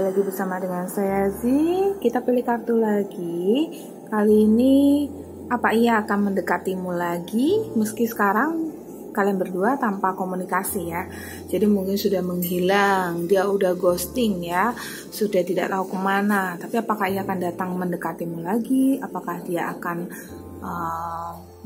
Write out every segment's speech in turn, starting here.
lagi bersama dengan saya Zi. Kita pilih kartu lagi. Kali ini apa ia akan mendekatimu lagi meski sekarang kalian berdua tanpa komunikasi ya. Jadi mungkin sudah menghilang, dia udah ghosting ya, sudah tidak tahu kemana. Tapi apakah ia akan datang mendekatimu lagi? Apakah dia akan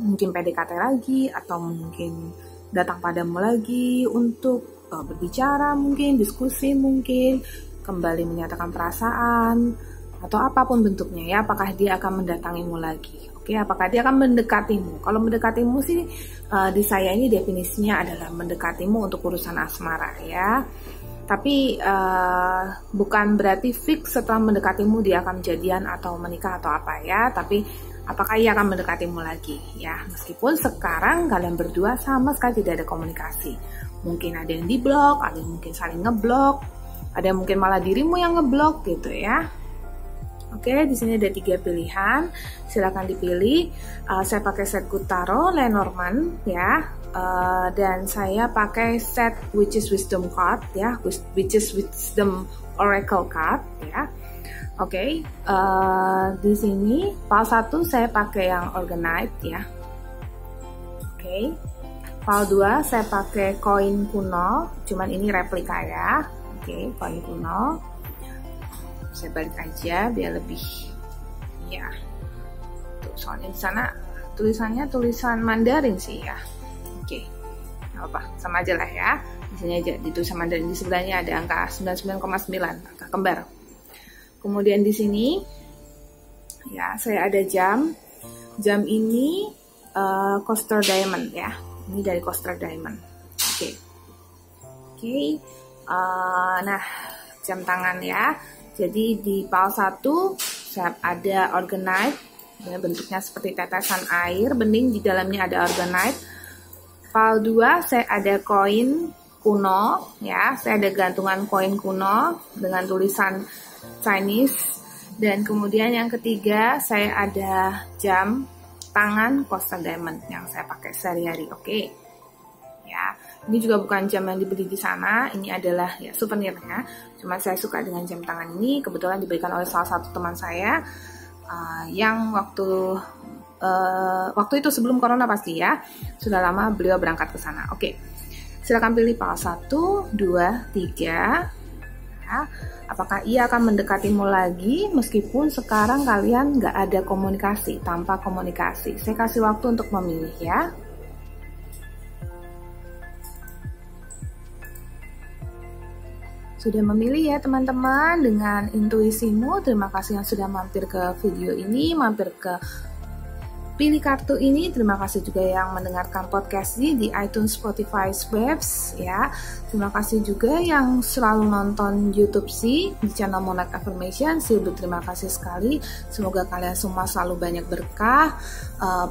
mungkin PDKT lagi, atau mungkin datang padamu lagi untuk berbicara, mungkin diskusi, mungkin kembali menyatakan perasaan, atau apapun bentuknya ya. Apakah dia akan mendatangimu lagi? Oke, apakah dia akan mendekatimu? Kalau mendekatimu sih di saya ini definisinya adalah mendekatimu untuk urusan asmara ya. Tapi bukan berarti fix setelah mendekatimu dia akan jadian atau menikah atau apa ya. Tapi apakah ia akan mendekatimu lagi ya. Meskipun sekarang kalian berdua sama sekali tidak ada komunikasi. Mungkin ada yang diblok, ada yang mungkin saling ngeblok, ada yang mungkin malah dirimu yang ngeblok gitu ya. Oke, di sini ada 3 pilihan, silakan dipilih. Saya pakai set Gutaro Lenormand ya, dan saya pakai set Witch's Wisdom card ya, Witch's Wisdom Oracle card ya. Oke, di sini file 1 saya pakai yang Organite ya. Oke, file 2 saya pakai koin kuno, cuman ini replika ya. Oke, koin kuno. Saya balik aja biar lebih ya. Tuh, soalnya di sana tulisannya tulisan Mandarin sih ya. Oke, nggak apa, sama aja lah ya. Di sini aja ditulisan Mandarin, di sebelahnya ada angka 99,9, angka kembar. Kemudian di sini ya saya ada jam. Jam ini Coaster Diamond ya. Ini dari Coaster Diamond. Oke. Oke. Nah, jam tangan ya. Jadi di file 1 saya ada Organite, ya, bentuknya seperti tetesan air bening, di dalamnya ada Organite. File 2 saya ada koin kuno ya, saya ada gantungan koin kuno dengan tulisan Chinese. Dan kemudian yang ketiga saya ada jam tangan Coaster Diamond yang saya pakai sehari-hari. Oke. Ya, ini juga bukan jam yang dibeli di sana, ini adalah ya souvenirnya. Cuma saya suka dengan jam tangan ini, kebetulan diberikan oleh salah satu teman saya yang waktu itu sebelum corona pasti ya, sudah lama beliau berangkat ke sana. Oke, silakan pilih file 1, 2, 3. Ya, apakah ia akan mendekatimu lagi meskipun sekarang kalian nggak ada komunikasi, tanpa komunikasi? Saya kasih waktu untuk memilih ya. Sudah memilih ya teman-teman dengan intuisimu. Terima kasih yang sudah mampir ke video ini, mampir ke pilih kartu ini. Terima kasih juga yang mendengarkan podcast di iTunes, Spotify, Webs ya. Terima kasih juga yang selalu nonton YouTube sih di channel Monarch Affirmation. Sih berterima kasih sekali. Semoga kalian semua selalu banyak berkah,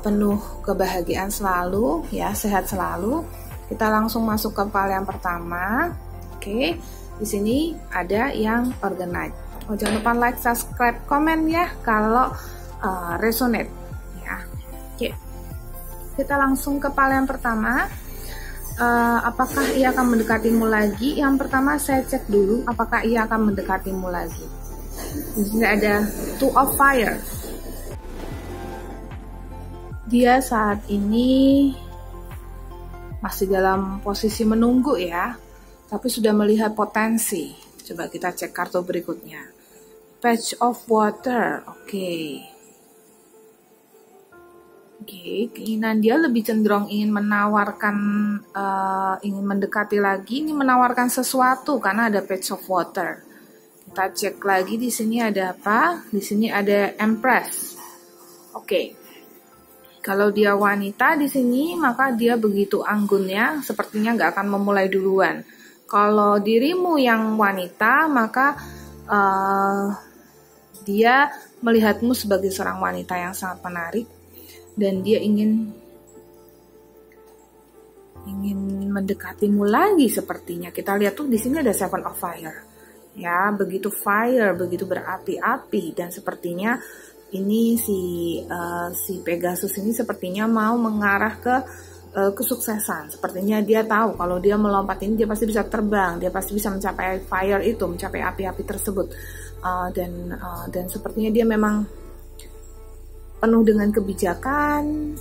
penuh kebahagiaan selalu ya, sehat selalu. Kita langsung masuk ke file yang pertama. Oke. Di sini ada yang Organite. Oh, jangan lupa like, subscribe, komen ya kalau resonate ya. Oke. Kita langsung ke file yang pertama. Apakah ia akan mendekatimu lagi? Yang pertama saya cek dulu apakah ia akan mendekatimu lagi. Di sini ada Two of Fire. Dia saat ini masih dalam posisi menunggu ya, tapi sudah melihat potensi. Coba kita cek kartu berikutnya. Page of Water. Oke, keinginan dia lebih cenderung ingin menawarkan, ingin mendekati lagi, ini menawarkan sesuatu karena ada Page of Water. Kita cek lagi di sini ada apa? Di sini ada Empress. Oke. Kalau dia wanita di sini, maka dia begitu anggunnya, sepertinya nggak akan memulai duluan. Kalau dirimu yang wanita, maka dia melihatmu sebagai seorang wanita yang sangat menarik dan dia ingin mendekatimu lagi sepertinya. Kita lihat tuh di sini ada Seven of Fire. Ya, begitu fire, begitu berapi-api, dan sepertinya ini si Pegasus ini sepertinya mau mengarah ke kesuksesan. Sepertinya dia tahu kalau dia melompat ini dia pasti bisa terbang, dia pasti bisa mencapai fire itu, mencapai api-api tersebut. Dan sepertinya dia memang penuh dengan kebijakan.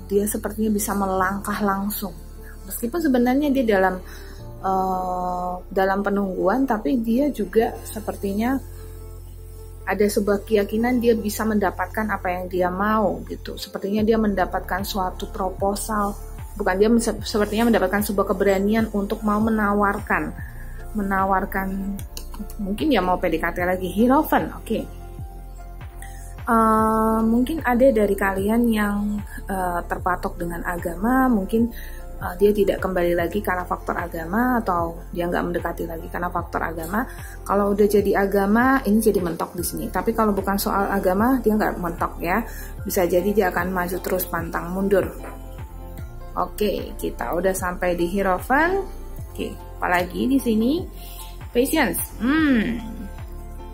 Dia sepertinya bisa melangkah langsung. Meskipun sebenarnya dia dalam penungguan, tapi dia juga sepertinya ada sebuah keyakinan dia bisa mendapatkan apa yang dia mau gitu. Sepertinya dia mendapatkan suatu proposal, bukan, dia sepertinya mendapatkan sebuah keberanian untuk mau menawarkan mungkin ya mau PDKT lagi. Hierophant, oke. Mungkin ada dari kalian yang terpatok dengan agama, mungkin dia tidak kembali lagi karena faktor agama, atau dia nggak mendekati lagi karena faktor agama. Kalau udah jadi agama, ini jadi mentok di sini. Tapi kalau bukan soal agama, dia nggak mentok ya. Bisa jadi dia akan maju terus pantang mundur. Oke, kita udah sampai di Hierophant. Oke, apalagi di sini patience.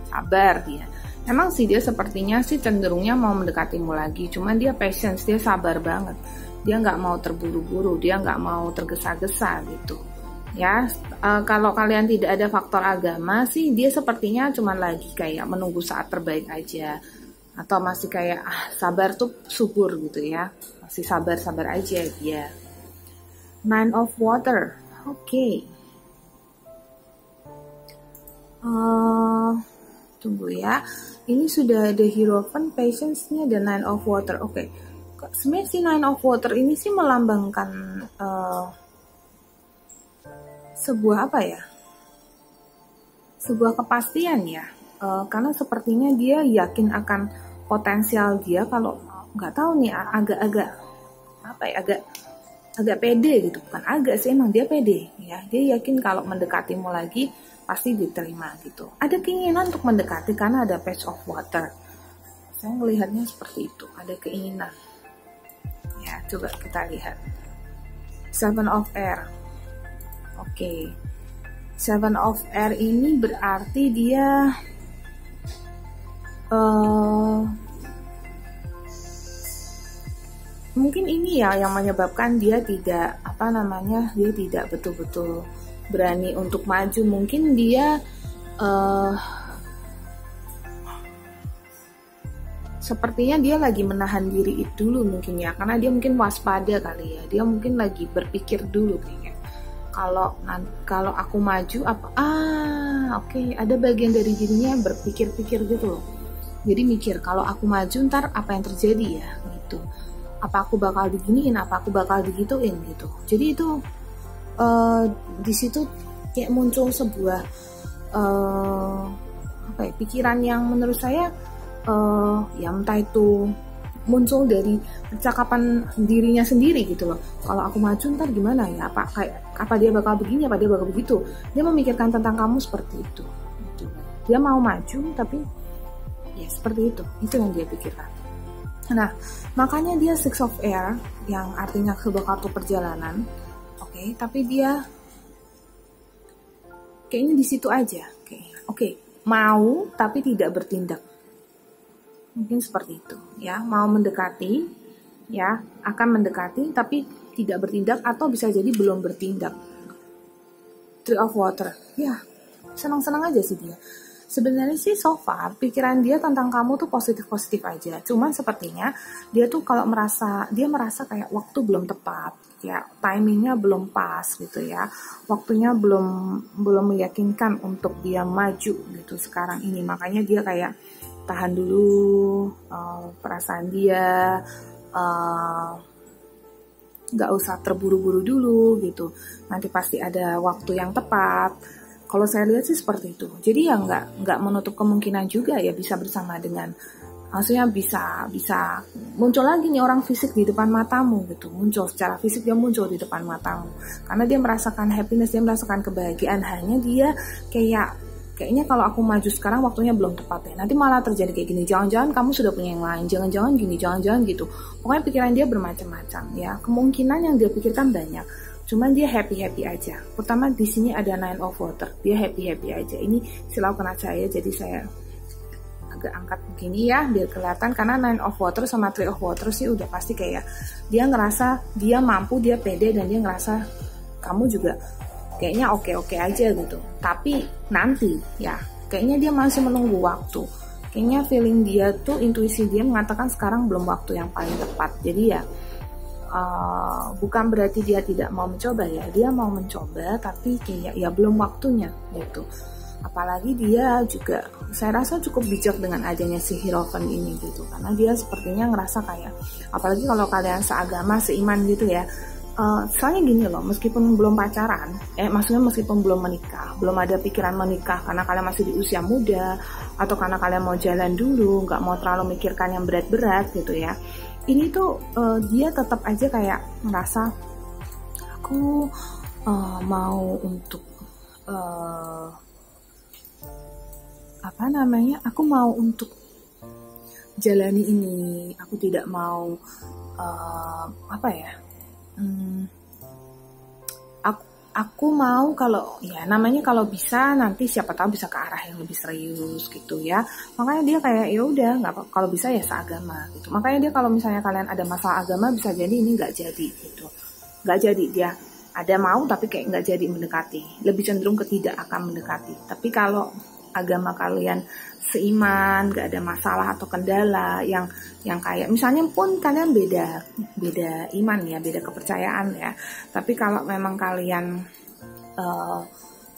Sabar dia. Emang sih dia sepertinya sih cenderungnya mau mendekatimu lagi, cuman dia patience, dia sabar banget. Dia nggak mau terburu-buru, dia nggak mau tergesa-gesa gitu ya. Kalau kalian tidak ada faktor agama sih, dia sepertinya cuman lagi kayak menunggu saat terbaik aja, atau masih kayak sabar tuh subur gitu ya, masih sabar-sabar aja dia. Nine of Water, oke. Tunggu ya, ini sudah ada Hierophant, Patience-nya, dan Nine of Water. Oke. Sebenarnya si Nine of Water ini sih melambangkan sebuah apa ya? Sebuah kepastian ya. Karena sepertinya dia yakin akan potensial dia. Kalau nggak tahu nih, agak-agak apa ya? Agak pede gitu. Bukan agak sih, emang dia pede ya. Dia yakin kalau mendekatimu lagi pasti diterima gitu. Ada keinginan untuk mendekati karena ada Page of Water. Saya melihatnya seperti itu. Ada keinginan. Ya, coba kita lihat. Seven of Air. Oke. Seven of Air ini berarti dia mungkin ini ya yang menyebabkan dia tidak dia tidak betul-betul berani untuk maju. Mungkin dia sepertinya dia lagi menahan diri itu dulu mungkin ya, karena dia mungkin waspada kali ya. Dia mungkin lagi berpikir dulu kayaknya. Kalau aku maju apa? Oke, ada bagian dari dirinya yang berpikir-pikir gitu loh. Jadi mikir kalau aku maju ntar apa yang terjadi ya gitu. Apa aku bakal diginiin, apa aku bakal digituin gitu. Jadi itu di situ kayak muncul sebuah pikiran yang menurut saya ya entah itu muncul dari percakapan dirinya sendiri gitu loh. Kalau aku maju ntar gimana ya, apa dia bakal begini, apa dia bakal begitu. Dia memikirkan tentang kamu seperti itu gitu. Dia mau maju tapi ya seperti itu yang dia pikirkan. Nah, makanya dia Six of Air yang artinya sebuah kartu perjalanan. Oke, tapi dia kayaknya di situ aja. Oke, mau tapi tidak bertindak. Mungkin seperti itu ya, mau mendekati ya, akan mendekati tapi tidak bertindak, atau bisa jadi belum bertindak. Three of Water, ya senang-senang aja sih dia. Sebenarnya sih so far pikiran dia tentang kamu tuh positif-positif aja. Cuman sepertinya dia tuh kalau merasa kayak waktu belum tepat ya, timingnya belum pas gitu ya, waktunya belum meyakinkan untuk dia maju gitu sekarang ini. Makanya dia kayak tahan dulu perasaan dia, nggak usah terburu-buru dulu gitu. Nanti pasti ada waktu yang tepat. Kalau saya lihat sih seperti itu. Jadi ya nggak menutup kemungkinan juga ya bisa bersama dengan, maksudnya bisa muncul lagi nih orang fisik di depan matamu gitu. Muncul secara fisik, dia muncul di depan matamu. Karena dia merasakan happiness, dia merasakan kebahagiaan. Hanya dia kayaknya kalau aku maju sekarang waktunya belum tepat ya. Nanti malah terjadi kayak gini. Jangan-jangan kamu sudah punya yang lain. Jangan-jangan gini, jangan-jangan gitu. Pokoknya pikiran dia bermacam-macam ya. Kemungkinan yang dia pikirkan banyak. Cuman dia happy-happy aja. Pertama di sini ada Nine of Water. Dia happy-happy aja. Ini silau kena saya, jadi saya agak angkat begini ya biar kelihatan, karena Nine of Water sama Three of Water sih udah pasti kayak dia ngerasa dia mampu, dia pede, dan dia ngerasa kamu juga kayaknya oke-oke aja gitu. Tapi nanti ya kayaknya dia masih menunggu waktu. Kayaknya feeling dia tuh, intuisi dia mengatakan sekarang belum waktu yang paling tepat. Jadi ya bukan berarti dia tidak mau mencoba ya, dia mau mencoba tapi kayak ya belum waktunya gitu. Apalagi dia juga saya rasa cukup bijak dengan adanya si Hierophant ini gitu, karena dia sepertinya ngerasa kayak, apalagi kalau kalian seagama, seiman gitu ya. Soalnya gini loh, meskipun belum pacaran, maksudnya meskipun belum menikah, belum ada pikiran menikah karena kalian masih di usia muda, atau karena kalian mau jalan dulu, nggak mau terlalu mikirkan yang berat-berat gitu ya. Ini tuh dia tetap aja kayak ngerasa, aku mau untuk aku mau untuk jalani ini, aku tidak mau aku mau kalau ya namanya kalau bisa nanti siapa tahu bisa ke arah yang lebih serius gitu ya. Makanya dia kayak ya udah nggak apa, kalau bisa ya seagama gitu. Makanya dia kalau misalnya kalian ada masalah agama bisa jadi ini nggak jadi gitu, nggak jadi, dia ada mau tapi kayak nggak jadi mendekati, lebih cenderung ke tidak akan mendekati. Tapi kalau agama kalian seiman, gak ada masalah atau kendala yang kayak misalnya pun kalian beda iman ya, beda kepercayaan ya, tapi kalau memang kalian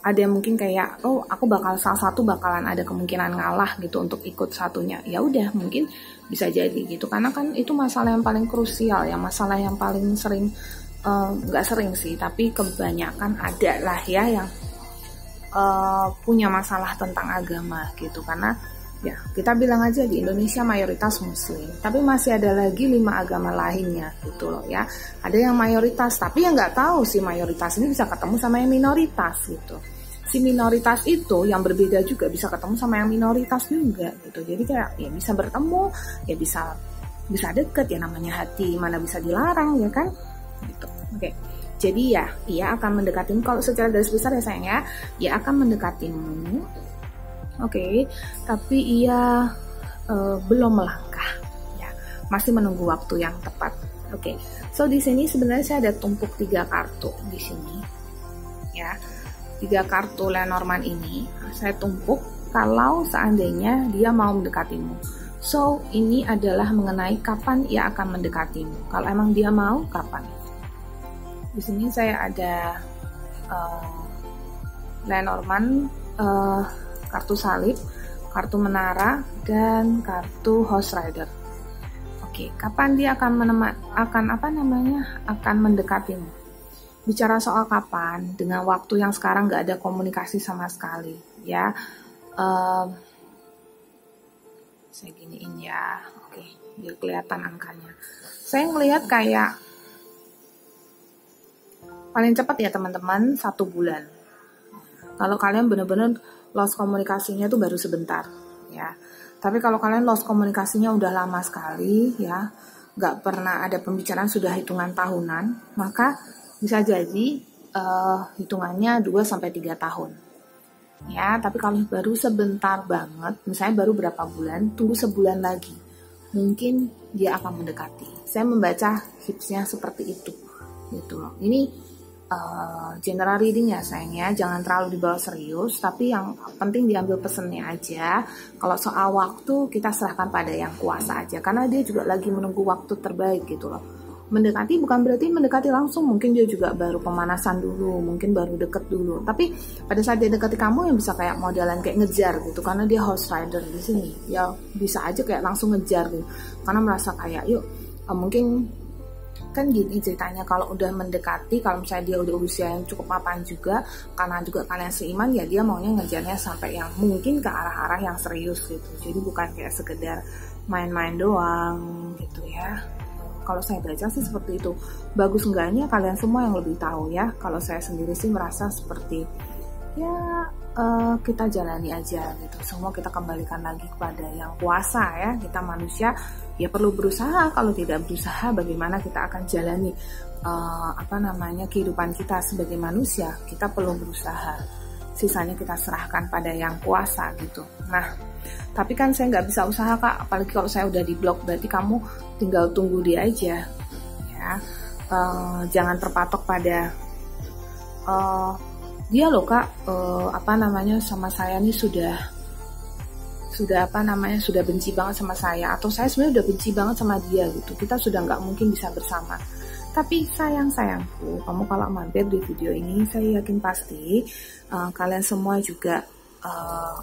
ada yang mungkin kayak aku salah satu bakalan ada kemungkinan ngalah gitu untuk ikut satunya, ya udah mungkin bisa jadi gitu, karena kan itu masalah yang paling krusial ya, masalah yang paling sering, nggak sering sih tapi kebanyakan ada lah ya yang punya masalah tentang agama gitu. Karena ya kita bilang aja di Indonesia mayoritas muslim, tapi masih ada lagi 5 agama lainnya gitu loh ya. Ada yang mayoritas tapi yang nggak tahu si mayoritas ini bisa ketemu sama yang minoritas gitu. Si minoritas itu yang berbeda juga bisa ketemu sama yang minoritas juga gitu. Jadi kayak ya bisa bertemu, ya bisa deket ya, namanya hati mana bisa dilarang ya kan gitu. Oke. Jadi ya, ia akan mendekatimu. Kalau secara garis besar ya sayang ya, ia akan mendekatimu. Oke, tapi ia belum melangkah. Ya, masih menunggu waktu yang tepat. Oke, so di sini sebenarnya saya ada tumpuk 3 kartu di sini. Ya, 3 kartu Lenormand ini saya tumpuk kalau seandainya dia mau mendekatimu. So ini adalah mengenai kapan ia akan mendekatimu. Kalau emang dia mau, kapan? Di sini saya ada Lenormand, kartu salib, kartu menara, dan kartu Horse Rider. Oke, kapan dia akan akan mendekatimu? Bicara soal kapan, dengan waktu yang sekarang nggak ada komunikasi sama sekali, ya. Saya giniin ya, oke, biar kelihatan angkanya. Saya ngelihat kayak paling cepat ya teman-teman 1 bulan. Kalau kalian benar-benar lost komunikasinya tuh baru sebentar ya. Tapi kalau kalian lost komunikasinya udah lama sekali ya, nggak pernah ada pembicaraan sudah hitungan tahunan, maka bisa jadi hitungannya 2-3 tahun. Ya, tapi kalau baru sebentar banget, misalnya baru berapa bulan, tunggu sebulan lagi. Mungkin dia akan mendekati. Saya membaca hipsnya seperti itu. Gitu loh. Ini general reading ya sayangnya, jangan terlalu dibawa serius, tapi yang penting diambil pesennya aja. Kalau soal waktu kita serahkan pada yang kuasa aja, karena dia juga lagi menunggu waktu terbaik gitu loh. Mendekati bukan berarti mendekati langsung, mungkin dia juga baru pemanasan dulu, mungkin baru deket dulu. Tapi pada saat dia dekati kamu yang bisa kayak modelan kayak ngejar gitu, karena dia Horse Rider di sini, ya bisa aja kayak langsung ngejar gitu, karena merasa kayak mungkin kan gini ceritanya, kalau udah mendekati, kalau misalnya dia udah usia yang cukup mapan juga, karena juga kalian seiman ya, dia maunya ngejarnya sampai yang mungkin ke arah-arah yang serius gitu. Jadi bukan kayak sekedar main-main doang gitu ya. Kalau saya baca sih seperti itu. Bagus enggaknya kalian semua yang lebih tahu ya. Kalau saya sendiri sih merasa seperti ya kita jalani aja gitu. Semua kita kembalikan lagi kepada yang kuasa ya. Kita manusia ya perlu berusaha. Kalau tidak berusaha, bagaimana kita akan jalani kehidupan kita sebagai manusia? Kita perlu berusaha sisanya kita serahkan pada yang kuasa gitu. Nah, tapi kan saya nggak bisa usaha Kak, apalagi kalau saya udah di blok, berarti kamu tinggal tunggu dia aja ya. Jangan terpatok pada dia loh Kak, sama saya nih sudah benci banget sama saya, atau saya sebenarnya udah benci banget sama dia gitu, kita sudah nggak mungkin bisa bersama. Tapi sayangku, kamu kalau mampir di video ini, saya yakin pasti kalian semua juga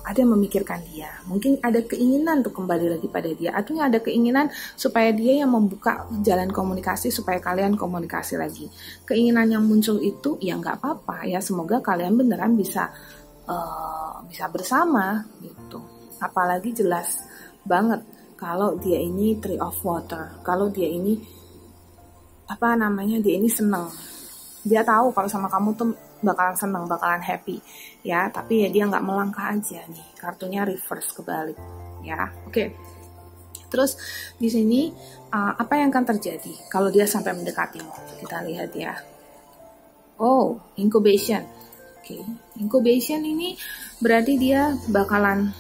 ada yang memikirkan dia. Mungkin ada keinginan untuk kembali lagi pada dia, atau ada keinginan supaya dia yang membuka jalan komunikasi supaya kalian komunikasi lagi. Keinginan yang muncul itu ya nggak apa-apa ya, semoga kalian beneran bisa bersama gitu. Apalagi jelas banget kalau dia ini tree of water, kalau dia ini dia ini seneng. Dia tahu kalau sama kamu tuh bakalan seneng, bakalan happy ya, tapi ya dia nggak melangkah aja nih, kartunya reverse kebalik ya. Oke. Terus di sini apa yang akan terjadi kalau dia sampai mendekatimu? Kita lihat ya. Oh, incubation. Oke. Incubation ini berarti dia bakalan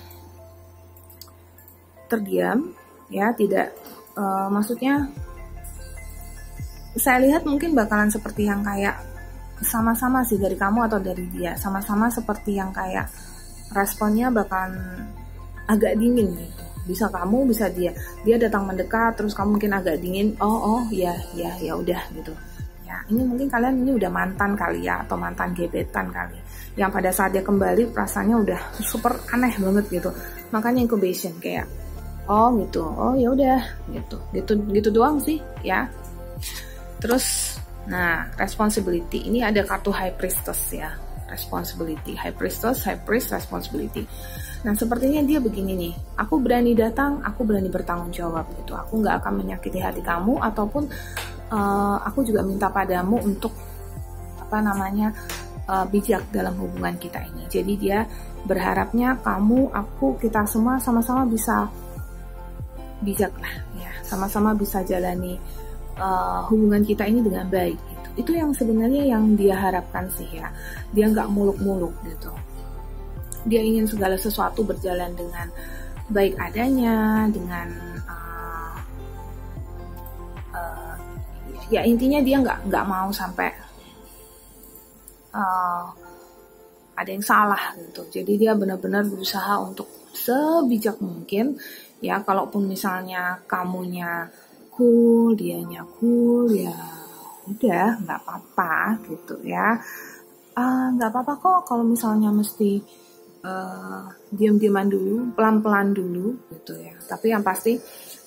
terdiam ya, tidak maksudnya saya lihat mungkin bakalan seperti yang kayak sama-sama sih dari kamu atau dari dia, sama-sama seperti yang kayak responnya bakalan agak dingin gitu. Bisa kamu, bisa dia datang mendekat terus kamu mungkin agak dingin, ya udah gitu ya. Ini mungkin kalian ini udah mantan kali ya, atau mantan gebetan kali, yang pada saat dia kembali perasaannya udah super aneh banget gitu. Makanya incubation kayak ya udah gitu doang sih ya. Terus, nah, responsibility. Ini ada kartu High Priestess ya. Responsibility. High Priestess, High Priest, responsibility. Nah, sepertinya dia begini nih. Aku berani datang, aku berani bertanggung jawab gitu. Aku nggak akan menyakiti hati kamu, ataupun aku juga minta padamu untuk bijak dalam hubungan kita ini. Jadi dia berharapnya kamu, aku, kita semua sama-sama bisa bijak lah ya. Sama-sama bisa jalani hubungan kita ini dengan baik gitu. Itu yang sebenarnya yang dia harapkan sih ya. Dia nggak muluk-muluk gitu. Dia ingin segala sesuatu berjalan dengan baik adanya, dengan ya intinya dia nggak mau sampai ada yang salah gitu. Jadi dia benar-benar berusaha untuk sebijak mungkin ya. Kalaupun misalnya kamunya cool, dianya cool, ya udah nggak apa-apa gitu ya. Nggak apa-apa kok kalau misalnya mesti diam-diaman dulu, pelan-pelan dulu gitu ya. Tapi yang pasti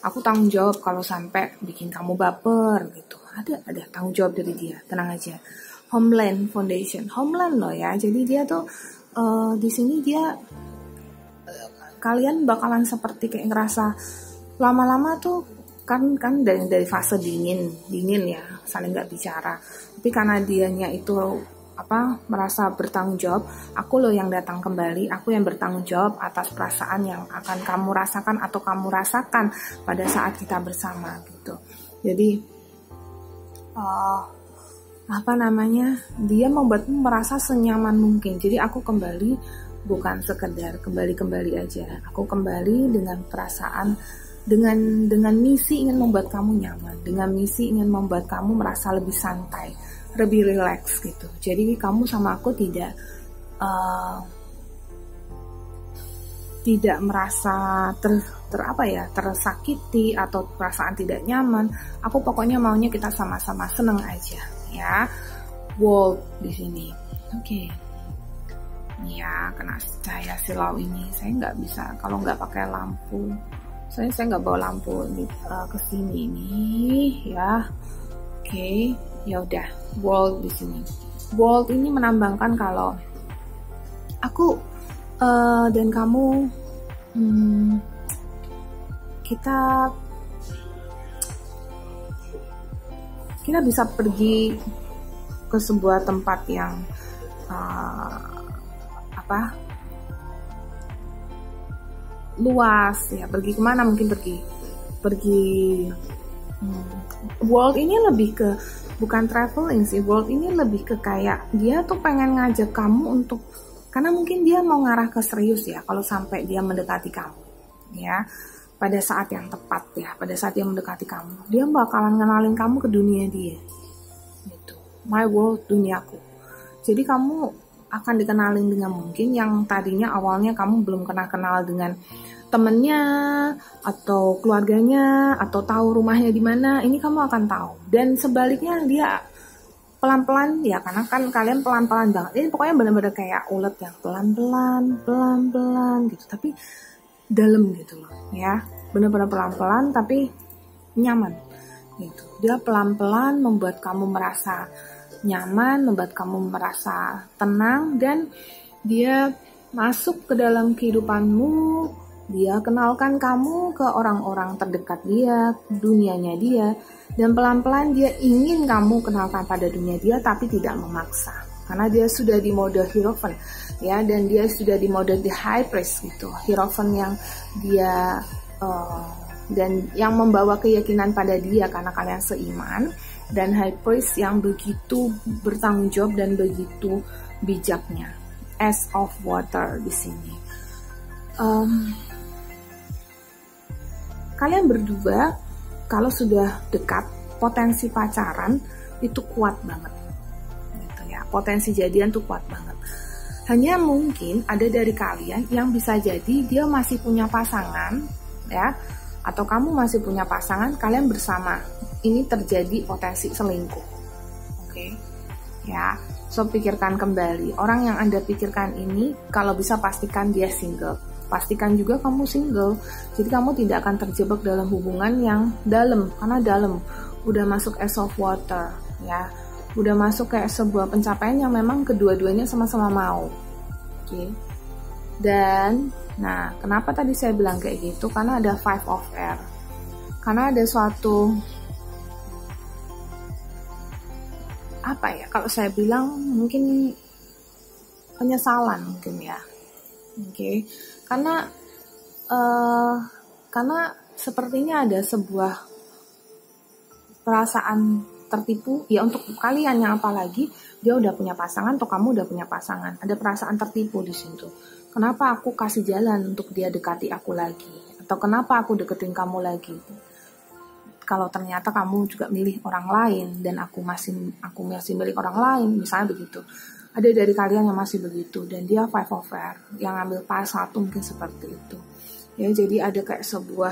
aku tanggung jawab kalau sampai bikin kamu baper gitu. Ada tanggung jawab dari dia, tenang aja. Homeland Foundation, Homeland loh ya. Jadi dia tuh di sini dia kalian bakalan seperti kayak ngerasa lama-lama tuh kan dari fase dingin ya, saling nggak bicara. Tapi karena dianya itu merasa bertanggung jawab, aku loh yang datang kembali, aku yang bertanggung jawab atas perasaan yang akan kamu rasakan atau kamu rasakan pada saat kita bersama gitu. Jadi dia membuatmu merasa senyaman mungkin. Jadi aku kembali bukan sekedar kembali aja, aku kembali dengan perasaan, dengan misi ingin membuat kamu nyaman, dengan misi ingin membuat kamu merasa lebih santai, lebih relax gitu. Jadi kamu sama aku tidak merasa tersakiti atau perasaan tidak nyaman. Aku pokoknya maunya kita sama-sama seneng aja ya. World di sini. Oke. Ya, kena cahaya silau ini. Saya nggak bisa kalau nggak pakai lampu. Saya nggak bawa lampu ke sini nih ya. Oke, ya udah. World di sini. World ini menambangkan kalau aku dan kamu kita bisa pergi ke sebuah tempat yang luas ya. Pergi kemana? Mungkin pergi world ini lebih ke bukan traveling sih. World ini lebih ke kayak dia tuh pengen ngajak kamu untuk Karena mungkin dia mau ngarah ke serius ya, kalau sampai dia mendekati kamu, ya. Pada saat yang tepat ya, pada saat dia mendekati kamu, dia bakalan kenalin kamu ke dunia dia. Gitu. My world, duniaku. Jadi kamu akan dikenalin dengan mungkin yang tadinya awalnya kamu belum kenal dengan temennya atau keluarganya atau tahu rumahnya di mana, ini kamu akan tahu. Dan sebaliknya dia pelan-pelan ya, karena kan kalian pelan-pelan banget. Ini pokoknya benar-benar kayak ulet yang pelan-pelan gitu, tapi dalam gitu loh ya. Benar-benar pelan-pelan tapi nyaman gitu. Dia pelan-pelan membuat kamu merasa nyaman, membuat kamu merasa tenang, dan dia masuk ke dalam kehidupanmu. Dia kenalkan kamu ke orang-orang terdekat dia, dunianya dia, dan pelan-pelan dia ingin kamu kenalkan pada dunia dia, tapi tidak memaksa. Karena dia sudah di mode Hierophant, ya, dan dia sudah di mode the High Priest gitu. Hierophant yang dia dan yang membawa keyakinan pada dia karena kalian seiman, dan High Priest yang begitu bertanggung jawab dan begitu bijaknya. Ace of Water di sini. Kalian berdua kalau sudah dekat, potensi pacaran itu kuat banget gitu ya. Potensi jadian tuh kuat banget. Hanya mungkin ada dari kalian yang bisa jadi dia masih punya pasangan ya, atau kamu masih punya pasangan, kalian bersama. Ini terjadi potensi selingkuh. Oke. Ya. So pikirkan kembali, orang yang Anda pikirkan ini kalau bisa pastikan dia single. Pastikan juga kamu single, jadi kamu tidak akan terjebak dalam hubungan yang dalam, karena dalam udah masuk Ace of Water ya, udah masuk kayak sebuah pencapaian yang memang kedua-duanya sama-sama mau. Oke. Dan nah, kenapa tadi saya bilang kayak gitu? Karena ada Five of Air, karena ada suatu apa ya, kalau saya bilang mungkin penyesalan mungkin ya. Oke. Karena sepertinya ada sebuah perasaan tertipu ya untuk kalian, yang apalagi dia udah punya pasangan atau kamu udah punya pasangan, ada perasaan tertipu di situ. Kenapa aku kasih jalan untuk dia dekati aku lagi, atau kenapa aku deketin kamu lagi kalau ternyata kamu juga milih orang lain dan aku masih milih orang lain, misalnya begitu. Ada dari kalian yang masih begitu, dan dia Five of Air yang ambil pas satu mungkin seperti itu ya. Jadi ada kayak sebuah,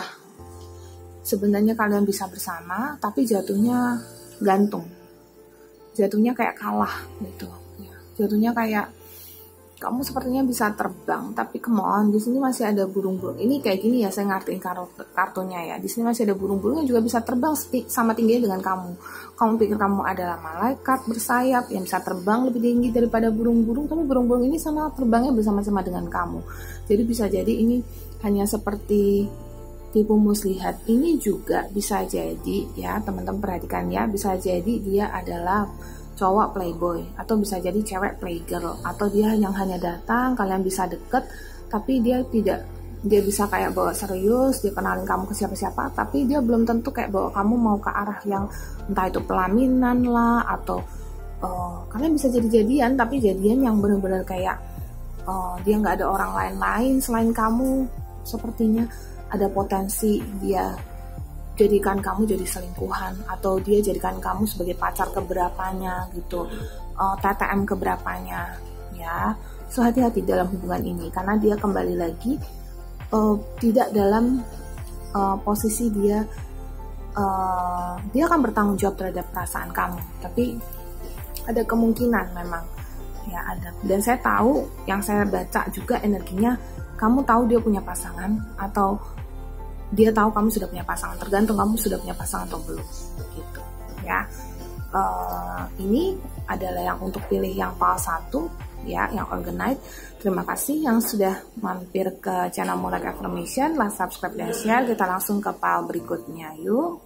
sebenarnya kalian bisa bersama tapi jatuhnya gantung, jatuhnya kayak kalah gitu ya. Jatuhnya kayak kamu sepertinya bisa terbang, tapi come on, di sini masih ada burung-burung. Ini kayak gini ya, saya ngertiin kartunya ya. Di sini masih ada burung-burung yang juga bisa terbang sama tingginya dengan kamu. Kamu pikir kamu adalah malaikat bersayap yang bisa terbang lebih tinggi daripada burung-burung, tapi burung-burung ini sama terbangnya bersama-sama dengan kamu. Jadi bisa jadi ini hanya seperti tipu muslihat. Ini juga bisa jadi ya, teman-teman perhatikan ya, bisa jadi dia adalah cowok playboy, atau bisa jadi cewek playgirl, atau dia yang hanya datang, kalian bisa deket, tapi dia tidak, dia bisa kayak bawa serius, dia kenalin kamu ke siapa-siapa, tapi dia belum tentu kayak bawa kamu mau ke arah yang entah itu pelaminan lah, atau kalian bisa jadi jadian, tapi jadian yang benar-benar kayak dia nggak ada orang lain selain kamu. Sepertinya ada potensi dia jadikan kamu jadi selingkuhan, atau dia jadikan kamu sebagai pacar keberapanya gitu, TTM keberapanya ya. So hati-hati dalam hubungan ini, karena dia kembali lagi tidak dalam posisi dia akan bertanggung jawab terhadap perasaan kamu, tapi ada kemungkinan memang ya ada. Dan saya tahu, yang saya baca juga energinya, kamu tahu dia punya pasangan atau dia tahu kamu sudah punya pasangan, tergantung kamu sudah punya pasangan atau belum gitu ya. Ini adalah yang untuk pilih yang PAL 1 ya, yang Organite. Terima kasih yang sudah mampir ke channel Moonlight Affirmation, like, subscribe dan share. Kita langsung ke PAL berikutnya yuk.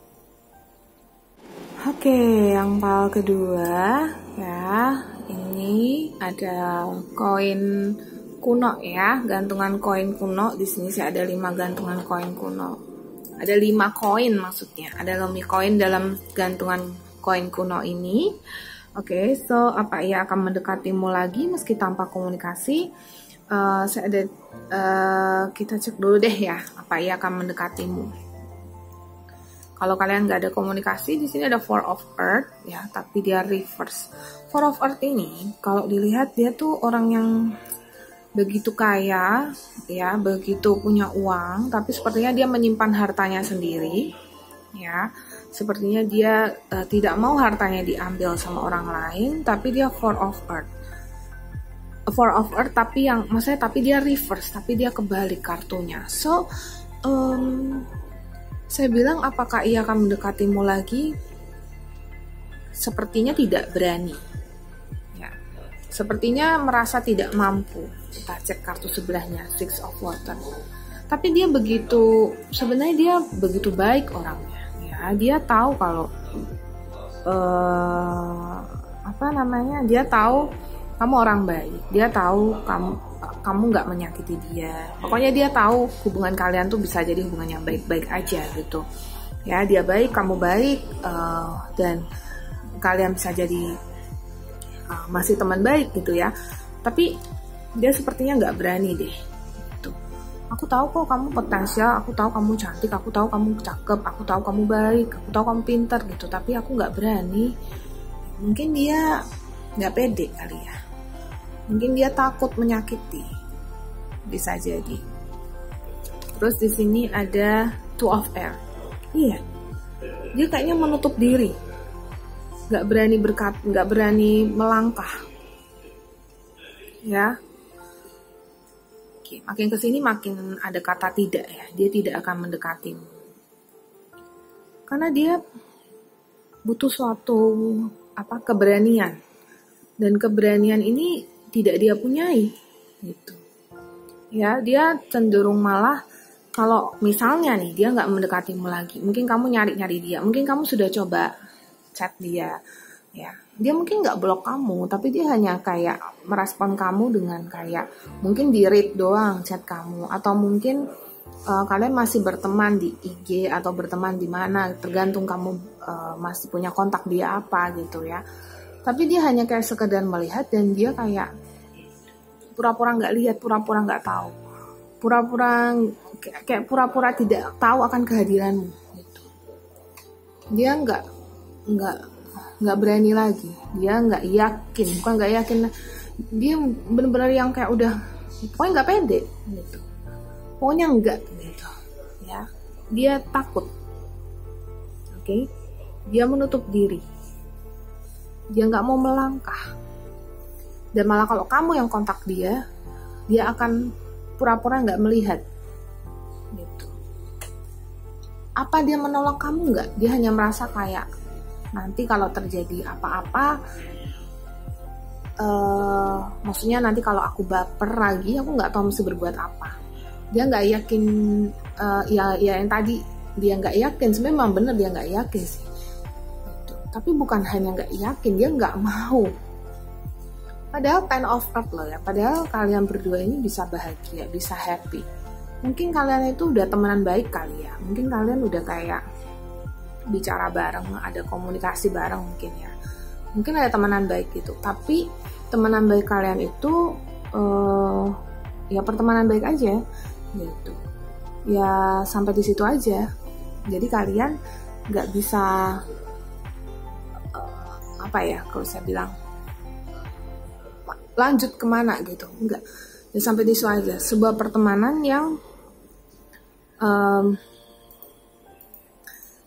Oke, yang PAL kedua ya, ini ada koin kuno ya, gantungan koin kuno. Di sini saya ada 5 gantungan koin kuno. Ada 5 koin maksudnya. Ada 5 koin dalam gantungan koin kuno ini. Oke, so apa ia akan mendekatimu lagi meski tanpa komunikasi? Kita cek dulu deh ya, apa ia akan mendekatimu. Kalau kalian nggak ada komunikasi, di sini ada Four of Earth ya, tapi dia reverse. Four of Earth ini, kalau dilihat dia tuh orang yang begitu kaya, ya, begitu punya uang, tapi sepertinya dia menyimpan hartanya sendiri, ya. Sepertinya dia tidak mau hartanya diambil sama orang lain, tapi dia Four of Earth. Four of Earth tapi dia reverse, tapi dia kebalik kartunya. So, saya bilang apakah ia akan mendekatimu lagi? Sepertinya tidak berani. Ya. Sepertinya merasa tidak mampu. Kita cek kartu sebelahnya, Six of Water. Tapi dia sebenarnya dia begitu baik orangnya. Dia tahu kalau dia tahu kamu orang baik, dia tahu kamu nggak menyakiti dia, pokoknya dia tahu hubungan kalian tuh bisa jadi hubungan yang baik-baik aja gitu ya. Dia baik, kamu baik, dan kalian bisa jadi masih teman baik gitu ya. Tapi dia sepertinya nggak berani deh. Aku tahu kok kamu potensial, aku tahu kamu cantik, aku tahu kamu cakep, aku tahu kamu baik, aku tahu kamu pintar gitu, tapi aku nggak berani. Mungkin dia nggak pede kali ya, mungkin dia takut menyakiti, bisa jadi. Terus di sini ada Two of Air. Iya, dia kayaknya menutup diri, nggak berani melangkah, ya. Makin kesini makin ada kata tidak ya, dia tidak akan mendekatimu karena dia butuh suatu keberanian, dan keberanian ini tidak dia punyai gitu ya. Dia cenderung malah kalau misalnya nih dia nggak mendekatimu lagi, mungkin kamu nyari dia, mungkin kamu sudah coba chat dia ya, dia mungkin nggak blok kamu, tapi dia hanya kayak merespon kamu dengan kayak mungkin di read doang chat kamu, atau mungkin kalian masih berteman di IG atau berteman di mana, tergantung kamu masih punya kontak dia apa gitu ya. Tapi dia hanya kayak sekedar melihat, dan dia kayak pura-pura nggak lihat, pura-pura nggak tahu, pura-pura tidak tahu akan kehadiranmu gitu. Dia nggak berani lagi, dia nggak yakin, bukan nggak yakin, dia benar-benar yang kayak udah pokoknya nggak pede gitu, pokoknya enggak gitu ya. Dia takut, oke. Dia menutup diri, dia nggak mau melangkah, dan malah kalau kamu yang kontak dia akan pura-pura nggak melihat gitu. Apa dia menolak kamu? Nggak, dia hanya merasa kayak nanti kalau terjadi apa-apa, maksudnya nanti kalau aku baper lagi, aku nggak tahu mesti berbuat apa. Dia nggak yakin, ya yang tadi dia nggak yakin, sebenarnya memang bener dia nggak yakin sih. Gitu. Tapi bukan hanya nggak yakin, dia nggak mau. Padahal Ten of Earth loh ya, padahal kalian berdua ini bisa bahagia, bisa happy. Mungkin kalian itu udah temenan baik kali ya, mungkin kalian udah kayak bicara bareng, ada komunikasi bareng mungkin ya, mungkin ada temenan baik gitu. Tapi temenan baik kalian itu ya pertemanan baik aja gitu ya, sampai di situ aja. Jadi kalian nggak bisa kalau saya bilang lanjut kemana gitu, enggak ya, sampai di situ aja. Sebuah pertemanan yang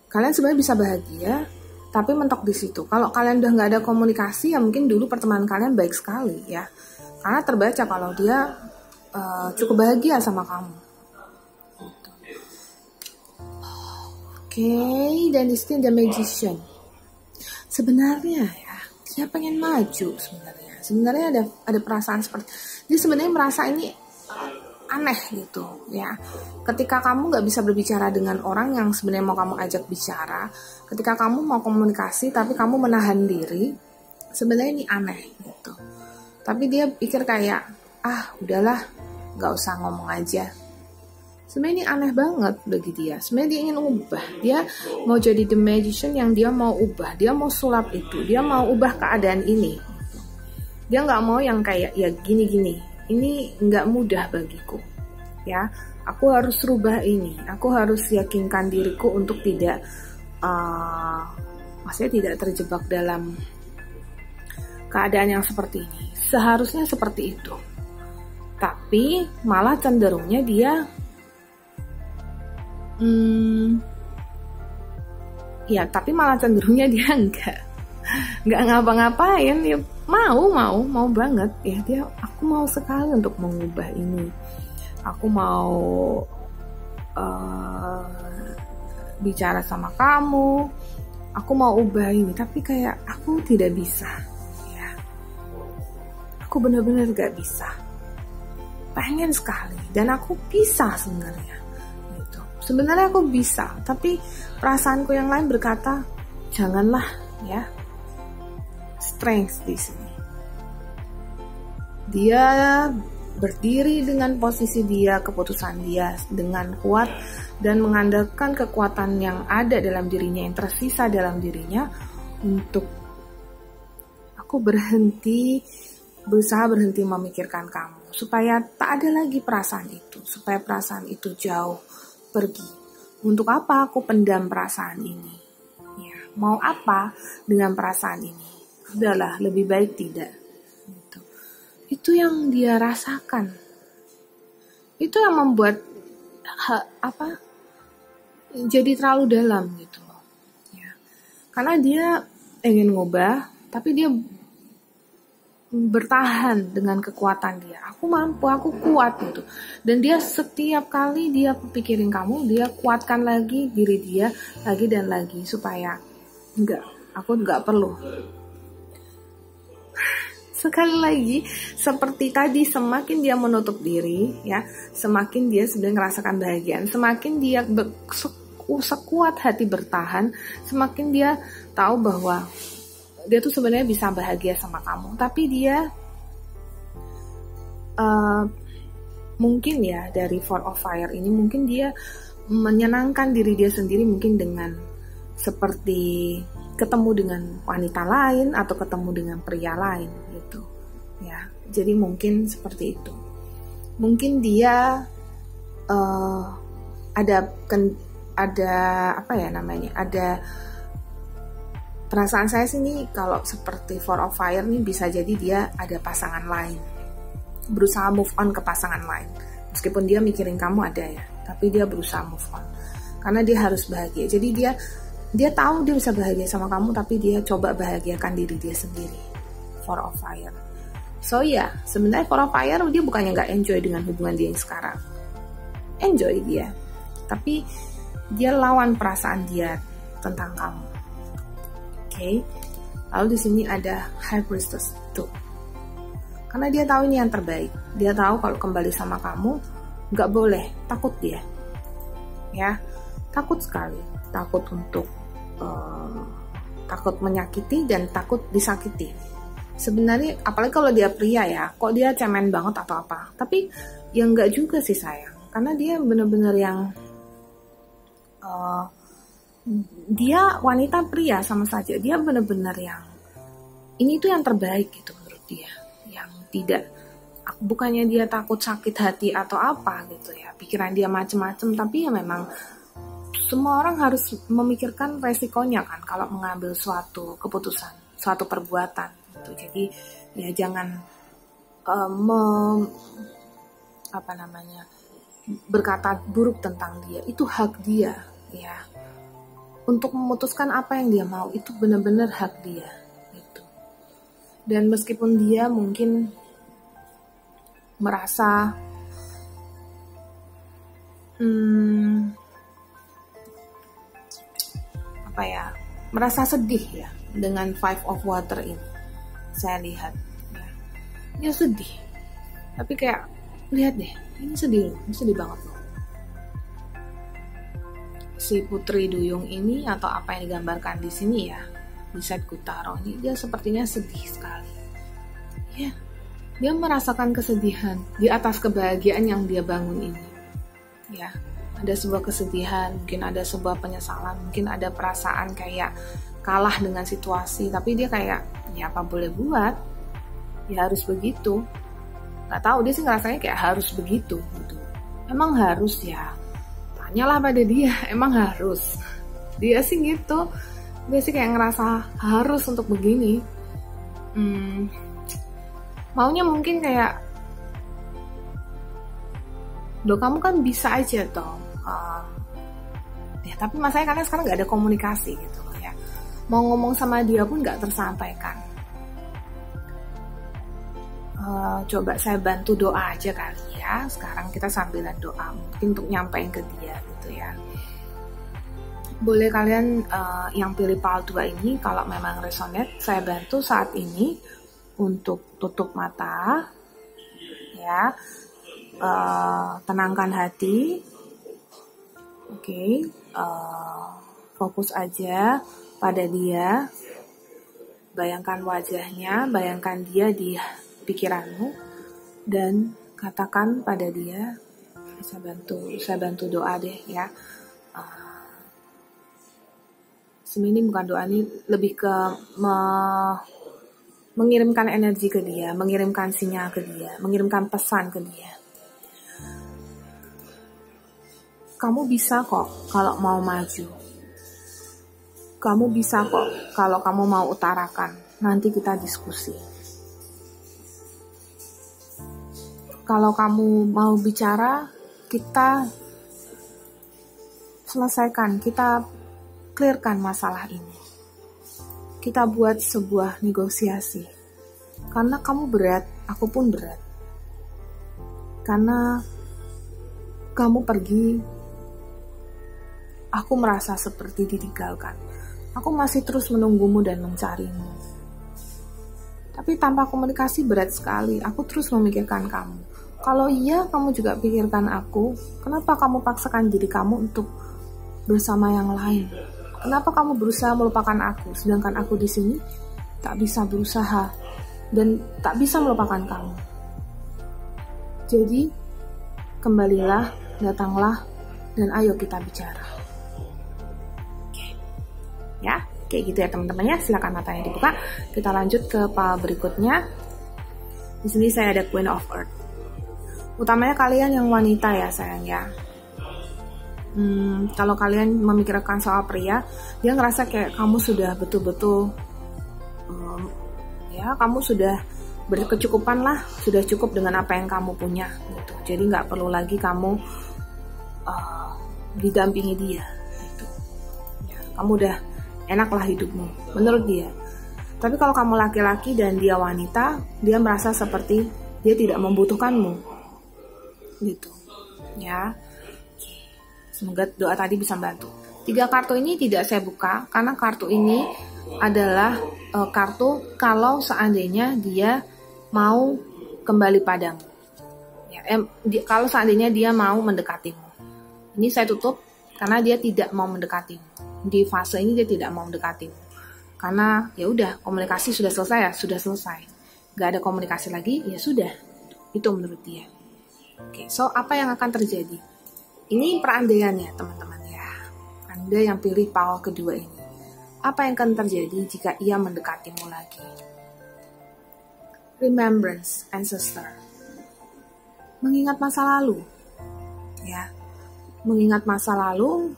kalian sebenarnya bisa bahagia, tapi mentok di situ. Kalau kalian udah nggak ada komunikasi, ya mungkin dulu pertemanan kalian baik sekali ya, karena terbaca kalau dia cukup bahagia sama kamu. Gitu. Oke, dan di sini ada Magician. Sebenarnya ya, dia pengen maju sebenarnya. Sebenarnya ada perasaan seperti, dia sebenarnya merasa ini aneh gitu ya. Ketika kamu nggak bisa berbicara dengan orang yang sebenarnya mau kamu ajak bicara, ketika kamu mau komunikasi tapi kamu menahan diri, sebenarnya ini aneh gitu. Tapi dia pikir kayak udahlah, nggak usah ngomong aja. Sebenarnya ini aneh banget bagi dia. Sebenarnya dia ingin ubah. Dia mau jadi the magician yang dia mau ubah. Dia mau sulap itu. Dia mau ubah keadaan ini. Dia nggak mau yang kayak ya gini-gini. Ini nggak mudah bagiku. Ya, aku harus rubah ini. Aku harus yakinkan diriku untuk tidak, maksudnya tidak terjebak dalam keadaan yang seperti ini. Seharusnya seperti itu. Tapi malah cenderungnya dia ya, tapi malah cenderungnya dia nggak ngapa-ngapain. Ya mau banget ya, dia aku mau sekali untuk mengubah ini, aku mau bicara sama kamu, aku mau ubah ini, tapi kayak aku tidak bisa ya, aku benar-benar gak bisa. Pengen sekali, dan aku bisa sebenarnya. Sebenarnya aku bisa, tapi perasaanku yang lain berkata, janganlah ya. Strength di sini. Dia berdiri dengan posisi dia, keputusan dia dengan kuat dan mengandalkan kekuatan yang ada dalam dirinya, yang tersisa dalam dirinya untuk aku berusaha berhenti memikirkan kamu, supaya tak ada lagi perasaan itu, supaya perasaan itu jauh pergi. Untuk apa aku pendam perasaan ini? Ya, mau apa dengan perasaan ini? Udahlah, lebih baik tidak. Gitu. Itu yang dia rasakan. Itu yang membuat jadi terlalu dalam gitu loh. Ya. Karena dia ingin ngubah, tapi dia bertahan dengan kekuatan dia. Aku mampu, aku kuat gitu. Dan dia setiap kali dia pikirin kamu, dia kuatkan lagi diri dia lagi dan lagi supaya aku enggak perlu. Sekali lagi, seperti tadi, semakin dia menutup diri, ya, semakin dia sudah merasakan bahagia. Semakin dia sekuat hati bertahan, semakin dia tahu bahwa dia tuh sebenarnya bisa bahagia sama kamu. Tapi dia mungkin ya dari Four of Fire ini, mungkin dia menyenangkan diri dia sendiri, mungkin dengan seperti ketemu dengan wanita lain atau ketemu dengan pria lain gitu ya. Jadi mungkin seperti itu. Mungkin dia ada perasaan saya sih nih, kalau seperti Four of Fire nih bisa jadi dia ada pasangan lain, berusaha move on ke pasangan lain. Meskipun dia mikirin kamu ada ya, tapi dia berusaha move on karena dia harus bahagia. Jadi dia tahu dia bisa bahagia sama kamu, tapi dia coba bahagiakan diri dia sendiri. Four of Fire. So ya, sebenarnya Four of Fire dia bukannya nggak enjoy dengan hubungan dia yang sekarang. Enjoy dia, tapi dia lawan perasaan dia tentang kamu. Oke. Lalu di sini ada High Priestess tuh. Karena dia tahu ini yang terbaik. Dia tahu kalau kembali sama kamu nggak boleh, takut dia. Ya, takut sekali. Takut untuk takut menyakiti dan takut disakiti. Sebenarnya apalagi kalau dia pria ya, kok dia cemen banget atau apa. Tapi ya enggak juga sih sayang, karena dia benar-benar yang dia wanita pria sama saja. Dia benar-benar yang ini tuh yang terbaik gitu menurut dia. Yang tidak, bukannya dia takut sakit hati atau apa gitu ya, pikiran dia macem-macem, tapi ya memang semua orang harus memikirkan resikonya kan kalau mengambil suatu keputusan, suatu perbuatan gitu. Jadi ya jangan berkata buruk tentang dia. Itu hak dia ya. Untuk memutuskan apa yang dia mau, itu benar-benar hak dia gitu. Dan meskipun dia mungkin merasa merasa sedih ya dengan Five of Water ini. Saya lihat ya, dia sedih. Tapi kayak lihat deh, ini sedih loh, ini sedih banget loh. Si Putri Duyung ini atau apa yang digambarkan di sini ya, di set Kutaro ini, dia sepertinya sedih sekali. Ya, dia merasakan kesedihan di atas kebahagiaan yang dia bangun ini. ya. Ada sebuah kesedihan, mungkin ada sebuah penyesalan, mungkin ada perasaan kayak kalah dengan situasi, tapi dia kayak, ya apa boleh buat, ya harus begitu. Nggak tahu, dia sih ngerasanya kayak harus begitu gitu. Emang harus ya? Tanyalah pada dia, emang harus? Dia sih gitu, dia sih kayak ngerasa harus untuk begini. Maunya mungkin kayak, loh kamu kan bisa aja toh. Ya tapi masalahnya karena sekarang nggak ada komunikasi gitu loh ya. Mau ngomong sama dia pun nggak tersampaikan. Coba saya bantu doa aja kali ya. Sekarang kita sambilan doa mungkin untuk nyampein ke dia gitu ya. Boleh kalian yang pilih PAL 2 ini kalau memang resonate, saya bantu saat ini untuk tutup mata ya. Tenangkan hati. Oke, fokus aja pada dia, bayangkan wajahnya, bayangkan dia di pikiranmu, dan katakan pada dia, saya bantu doa deh ya. Sebenarnya bukan doa, ini lebih ke mengirimkan energi ke dia, mengirimkan sinyal ke dia, mengirimkan pesan ke dia. Kamu bisa kok kalau mau maju. Kamu bisa kok kalau kamu mau utarakan. Nanti kita diskusi. Kalau kamu mau bicara, kita selesaikan, kita clearkan masalah ini. Kita buat sebuah negosiasi. Karena kamu berat, aku pun berat. Karena kamu pergi, aku merasa seperti ditinggalkan. Aku masih terus menunggumu dan mencarimu. Tapi tanpa komunikasi berat sekali. Aku terus memikirkan kamu. Kalau iya, kamu juga pikirkan aku. Kenapa kamu paksakan diri kamu untuk bersama yang lain? Kenapa kamu berusaha melupakan aku, sedangkan aku di sini tak bisa berusaha dan tak bisa melupakan kamu? Jadi, kembalilah, datanglah, dan ayo kita bicara. Ya, kayak gitu ya teman-teman ya. Silakan matanya dibuka. Kita lanjut ke PAL berikutnya. Di sini saya ada Queen of Earth. Utamanya kalian yang wanita ya sayang ya. Kalau kalian memikirkan soal pria, dia ngerasa kayak kamu sudah betul-betul ya kamu sudah berkecukupan lah, sudah cukup dengan apa yang kamu punya gitu. Jadi nggak perlu lagi kamu didampingi dia gitu. Ya, kamu udah enak lah hidupmu menurut dia. Tapi kalau kamu laki-laki dan dia wanita, dia merasa seperti dia tidak membutuhkanmu gitu ya. Semoga doa tadi bisa membantu. 3 kartu ini tidak saya buka karena kartu ini adalah kartu kalau seandainya dia mau kembali padamu ya, kalau seandainya dia mau mendekatimu. Ini saya tutup karena dia tidak mau mendekatimu. Di fase ini dia tidak mau mendekatimu. Karena ya udah, komunikasi sudah selesai ya, sudah selesai. Gak ada komunikasi lagi, ya sudah. Itu menurut dia. Oke, so apa yang akan terjadi? Ini perandaiannya teman-teman ya. Anda yang pilih PAL kedua ini. Apa yang akan terjadi jika ia mendekatimu lagi? Remembrance, ancestor. Mengingat masa lalu. Ya. Mengingat masa lalu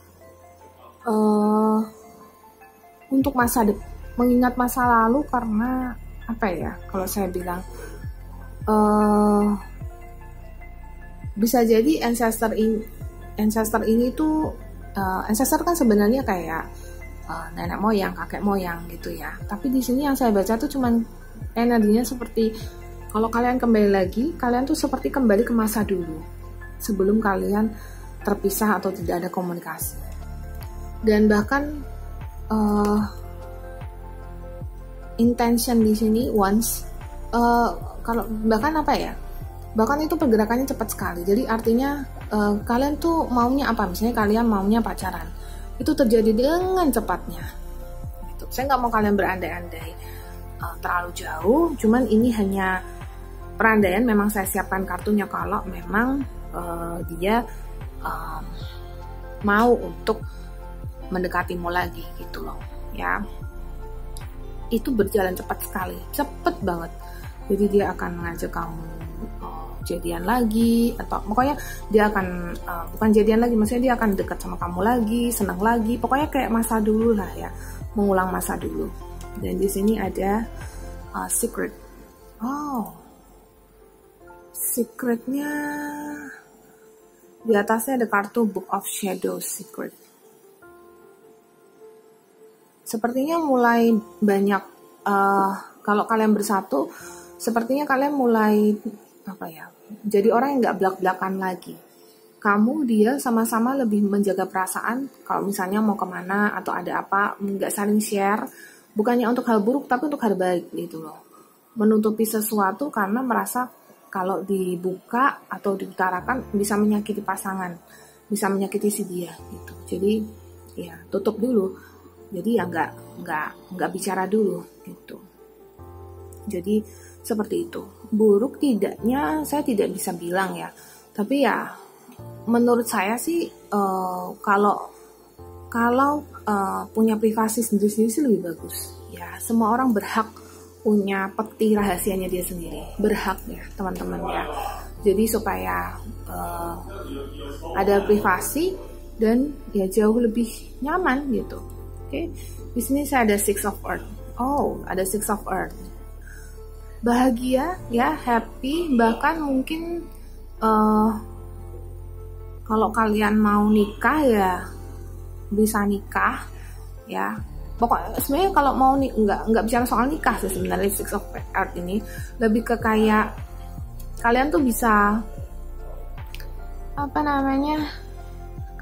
untuk masa depan, mengingat masa lalu karena apa ya? Kalau saya bilang bisa jadi ancestor ini tuh ancestor kan sebenarnya kayak nenek moyang, kakek moyang gitu ya. Tapi di sini yang saya baca tuh cuman energinya seperti kalau kalian kembali lagi, kalian tuh seperti kembali ke masa dulu sebelum kalian terpisah atau tidak ada komunikasi. Dan bahkan intention di sini once kalau bahkan apa ya? Bahkan itu pergerakannya cepat sekali. Jadi artinya kalian tuh maunya apa? Misalnya kalian maunya pacaran, itu terjadi dengan cepatnya. Gitu. Saya nggak mau kalian berandai-andai terlalu jauh. Cuman ini hanya perandaian. Memang saya siapkan kartunya kalau memang dia mau untuk mendekatimu lagi gitu loh ya. Itu berjalan cepat sekali, cepet banget. Jadi dia akan ngajak kamu jadian lagi, atau pokoknya dia akan bukan jadian lagi, maksudnya dia akan dekat sama kamu lagi, senang lagi, pokoknya kayak masa dulu lah ya, mengulang masa dulu. Dan di sini ada secret. Secretnya di atasnya ada kartu Book of Shadows Secret. Sepertinya mulai banyak, kalau kalian bersatu, sepertinya kalian mulai jadi orang yang nggak belak-belakan lagi. Kamu dia sama-sama lebih menjaga perasaan. Kalau misalnya mau kemana atau ada apa, nggak saling share. Bukannya untuk hal buruk, tapi untuk hal baik gitu loh. Menutupi sesuatu karena merasa kalau dibuka atau diutarakan bisa menyakiti pasangan, bisa menyakiti si dia gitu. Jadi ya tutup dulu. Jadi ya nggak bicara dulu gitu. Jadi seperti itu. Buruk tidaknya saya tidak bisa bilang ya. Tapi ya menurut saya sih kalau punya privasi sendiri-sendiri sih lebih bagus. Ya semua orang berhak punya peti rahasianya dia sendiri. Berhak ya teman-teman ya. Jadi supaya ada privasi dan ya jauh lebih nyaman gitu. Oke, di sini saya ada Six of Earth. Ada Six of Earth. Bahagia, ya, happy, bahkan mungkin kalau kalian mau nikah ya bisa nikah, ya. Pokoknya sebenarnya kalau mau nggak bicara soal nikah sih sebenarnya Six of Earth ini lebih ke kayak kalian tuh bisa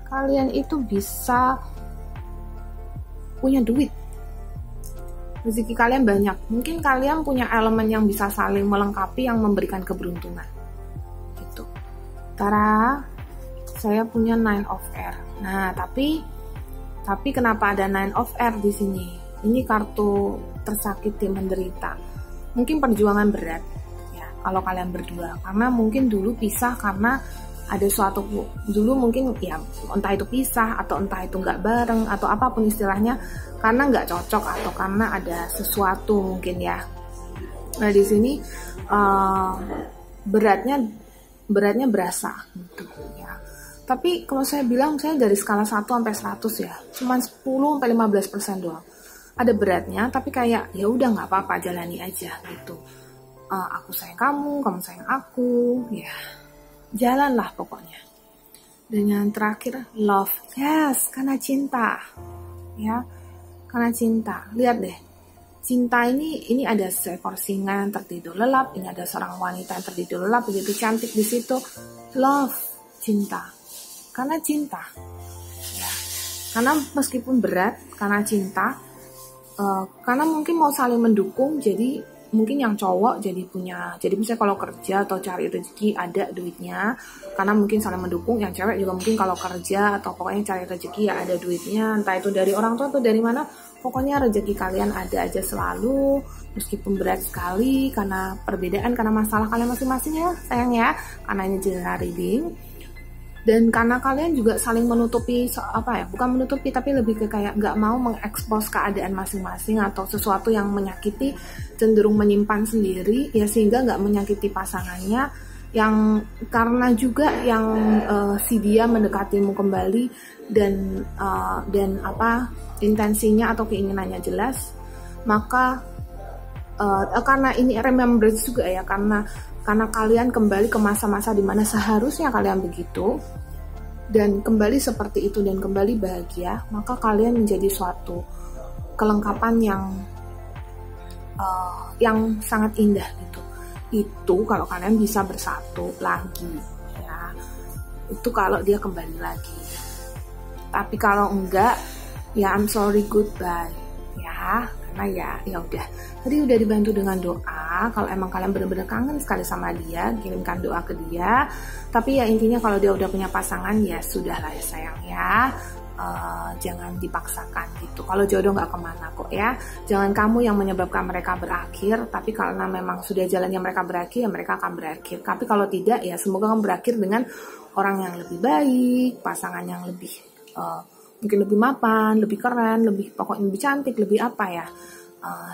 kalian itu bisa punya duit, rezeki kalian banyak. Mungkin kalian punya elemen yang bisa saling melengkapi yang memberikan keberuntungan gitu. Tara, saya punya Nine of Air. Nah, tapi kenapa ada Nine of Air di sini? Ini kartu tersakiti, menderita. Mungkin perjuangan berat ya kalau kalian berdua, karena mungkin dulu pisah karena ada suatu dulu mungkin ya entah itu pisah atau entah itu nggak bareng atau apapun istilahnya, karena nggak cocok atau karena ada sesuatu mungkin ya. Nah di sini beratnya berasa gitu ya. Tapi kalau saya bilang saya dari skala 1 sampai 100 ya, cuma 10 sampai 15% doang. Ada beratnya tapi kayak ya udah nggak apa-apa, jalani aja gitu. Aku sayang kamu, kamu sayang aku, ya. Jalanlah pokoknya. Dan yang terakhir love, yes, karena cinta ya, karena cinta. Lihat deh, cinta ini ada seekor singa yang tertidur lelap, ini ada seorang wanita yang tertidur lelap, begitu cantik di situ. Love, cinta, karena cinta ya. Karena meskipun berat, karena cinta, karena mungkin mau saling mendukung. Jadi mungkin yang cowok jadi misalnya kalau kerja atau cari rezeki ada duitnya, karena mungkin saling mendukung. Yang cewek juga mungkin kalau kerja atau pokoknya cari rezeki ya ada duitnya, entah itu dari orang tua atau dari mana, pokoknya rezeki kalian ada aja selalu, meskipun berat sekali karena perbedaan, karena masalah kalian masing-masing ya sayang ya, karena ini general reading. Dan karena kalian juga saling menutupi, bukan menutupi tapi lebih ke kayak nggak mau mengekspos keadaan masing-masing atau sesuatu yang menyakiti, cenderung menyimpan sendiri ya, sehingga nggak menyakiti pasangannya. Yang karena juga yang si dia mendekatimu kembali dan intensinya atau keinginannya jelas, maka karena ini remembrance juga ya, karena kalian kembali ke masa-masa dimana seharusnya kalian begitu dan kembali seperti itu dan kembali bahagia, maka kalian menjadi suatu kelengkapan yang sangat indah gitu. Itu kalau kalian bisa bersatu lagi ya, itu kalau dia kembali lagi. Tapi kalau enggak ya I'm sorry, goodbye ya. Karena ya udah, tadi udah dibantu dengan doa. Kalau emang kalian benar-benar kangen sekali sama dia, kirimkan doa ke dia. Tapi ya intinya kalau dia udah punya pasangan ya sudahlah ya sayang ya, jangan dipaksakan gitu. Kalau jodoh nggak kemana kok ya. Jangan kamu yang menyebabkan mereka berakhir, tapi karena memang sudah jalannya mereka berakhir, ya mereka akan berakhir. Tapi kalau tidak, ya semoga kamu berakhir dengan orang yang lebih baik, pasangan yang lebih mungkin lebih mapan, lebih keren, pokoknya lebih cantik, lebih apa ya.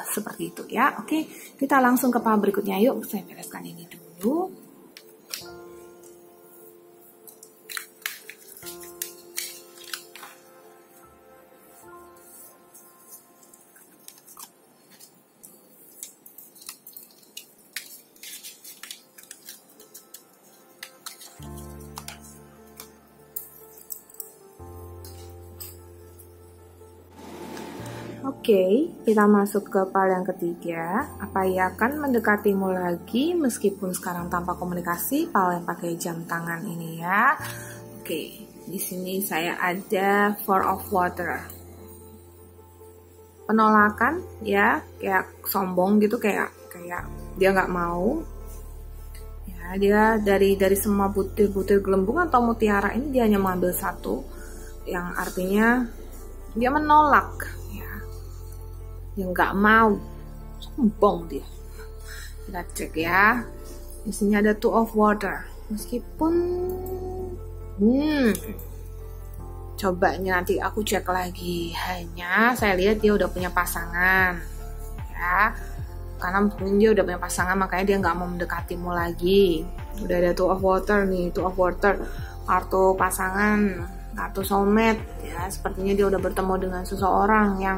Seperti itu ya. Oke, kita langsung ke tahap berikutnya. Yuk, saya bereskan ini dulu. Oke, kita masuk ke part yang ketiga. Apa ia akan mendekatimu lagi meskipun sekarang tanpa komunikasi? Pal yang pakai jam tangan ini ya. Oke, di sini saya ada Four of Water. Penolakan ya, kayak sombong gitu, kayak dia nggak mau. Ya, dia dari semua butir-butir gelembung atau mutiara ini dia hanya mengambil satu, yang artinya dia menolak. Yang nggak mau, sombong dia. Kita cek ya. Di sini ada Two of Water. Meskipun coba nanti aku cek lagi. Hanya saya lihat dia udah punya pasangan ya. Karena mungkin dia udah punya pasangan, makanya dia nggak mau mendekatimu lagi. Udah ada Two of Water nih. Two of Water, kartu pasangan, kartu soulmate ya. Sepertinya dia udah bertemu dengan seseorang yang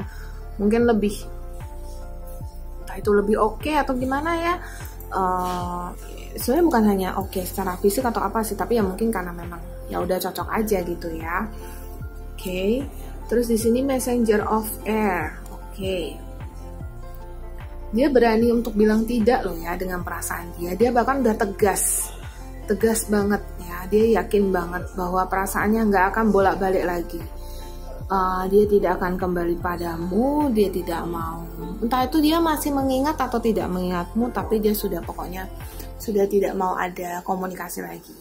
mungkin lebih, entah itu lebih oke atau gimana ya. Sebenarnya bukan hanya oke secara fisik atau apa sih, tapi ya mungkin karena memang ya udah cocok aja gitu ya. Oke. Terus di sini Messenger of Air. Oke. Dia berani untuk bilang tidak loh ya dengan perasaan dia. Dia bahkan udah tegas banget ya. Dia yakin banget bahwa perasaannya nggak akan bolak-balik lagi. Dia tidak akan kembali padamu, dia tidak mau. Entah itu dia masih mengingat atau tidak mengingatmu, tapi dia sudah tidak mau ada komunikasi lagi.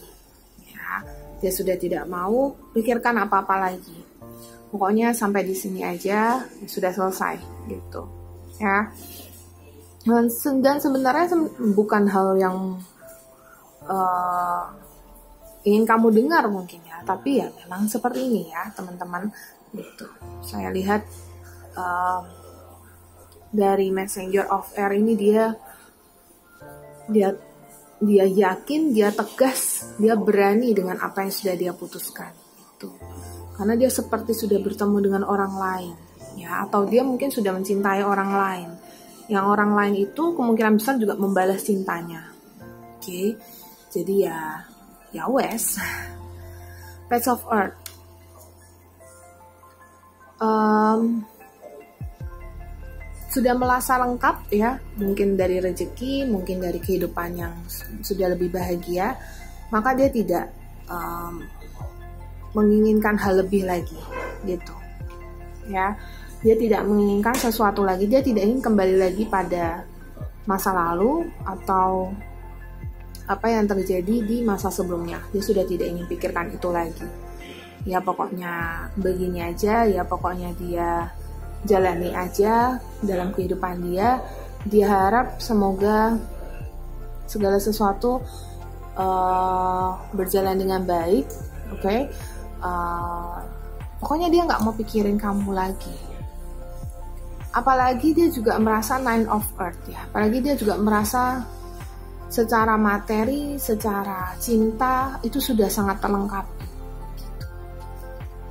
Ya, dia sudah tidak mau pikirkan apa-apa lagi. Pokoknya sampai di sini aja sudah selesai gitu. Ya. Dan sebenarnya bukan hal yang ingin kamu dengar mungkin ya, tapi ya memang seperti ini ya teman-teman. Gitu. Saya lihat dari Messenger of Air ini dia yakin, dia tegas, dia berani dengan apa yang sudah dia putuskan. Gitu. Karena dia seperti sudah bertemu dengan orang lain, ya, atau dia mungkin sudah mencintai orang lain. Yang orang lain itu kemungkinan besar juga membalas cintanya. Oke, jadi ya wes. Page of Earth. Sudah merasa lengkap ya, mungkin dari rezeki, mungkin dari kehidupan yang sudah lebih bahagia, maka dia tidak menginginkan hal lebih lagi gitu ya. Dia tidak menginginkan sesuatu lagi, dia tidak ingin kembali lagi pada masa lalu atau apa yang terjadi di masa sebelumnya. Dia sudah tidak ingin pikirkan itu lagi. Ya pokoknya begini aja, ya pokoknya dia jalani aja dalam kehidupan dia. Dia harap semoga segala sesuatu berjalan dengan baik, oke? Pokoknya dia nggak mau pikirin kamu lagi. Apalagi dia juga merasa Nine of Earth ya. Apalagi dia juga merasa secara materi, secara cinta itu sudah sangat terlengkapi.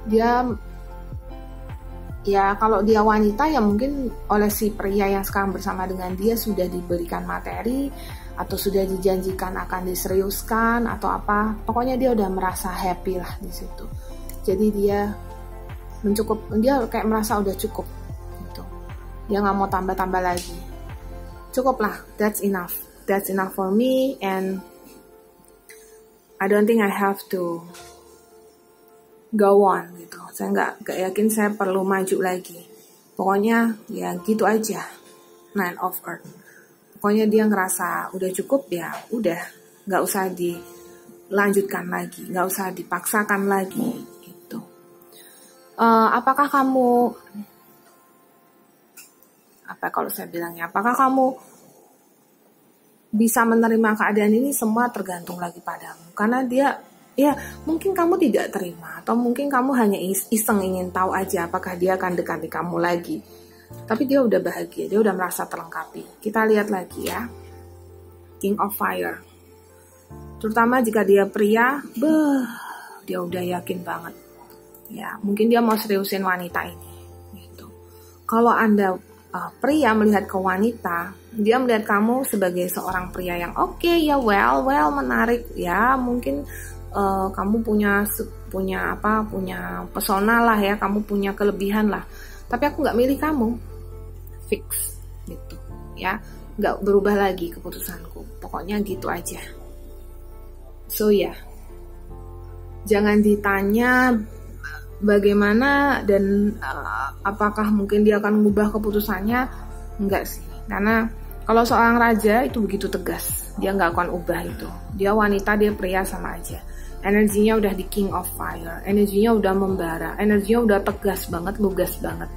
Dia ya kalau dia wanita ya mungkin oleh si pria yang sekarang bersama dengan dia sudah diberikan materi atau sudah dijanjikan akan diseriuskan atau apa. Pokoknya dia udah merasa happy lah di situ. Jadi dia kayak merasa udah cukup gitu. Dia nggak mau tambah-tambah lagi. Cukup lah, that's enough for me, and I don't think I have to go on gitu. Saya nggak yakin saya perlu maju lagi. Pokoknya ya gitu aja. Nine of Earth. Pokoknya dia ngerasa udah cukup ya, udah nggak usah dilanjutkan lagi, nggak usah dipaksakan lagi gitu. apakah kamu, kalau saya bilangnya, apakah kamu bisa menerima keadaan ini? Semua tergantung lagi padamu. Karena dia, ya mungkin kamu tidak terima, atau mungkin kamu hanya iseng ingin tahu aja apakah dia akan dekati kamu lagi. Tapi dia udah bahagia, dia udah merasa terlengkapi. Kita lihat lagi ya, King of Fire. Terutama jika dia pria, dia udah yakin banget. Ya, mungkin dia mau seriusin wanita ini. Gitu. Kalau Anda pria melihat ke wanita, dia melihat kamu sebagai seorang pria yang oke, ya well menarik, ya mungkin kamu punya pesona lah ya, kamu punya kelebihan lah. Tapi aku nggak milih kamu, fix gitu, ya nggak berubah lagi keputusanku. Pokoknya gitu aja. So ya, jangan ditanya bagaimana dan apakah mungkin dia akan mengubah keputusannya. Enggak sih, karena kalau seorang raja itu begitu tegas, dia nggak akan ubah itu. Dia wanita, dia pria, sama aja. Energinya udah di King of Fire, energinya udah membara, energinya udah tegas banget, lugas banget,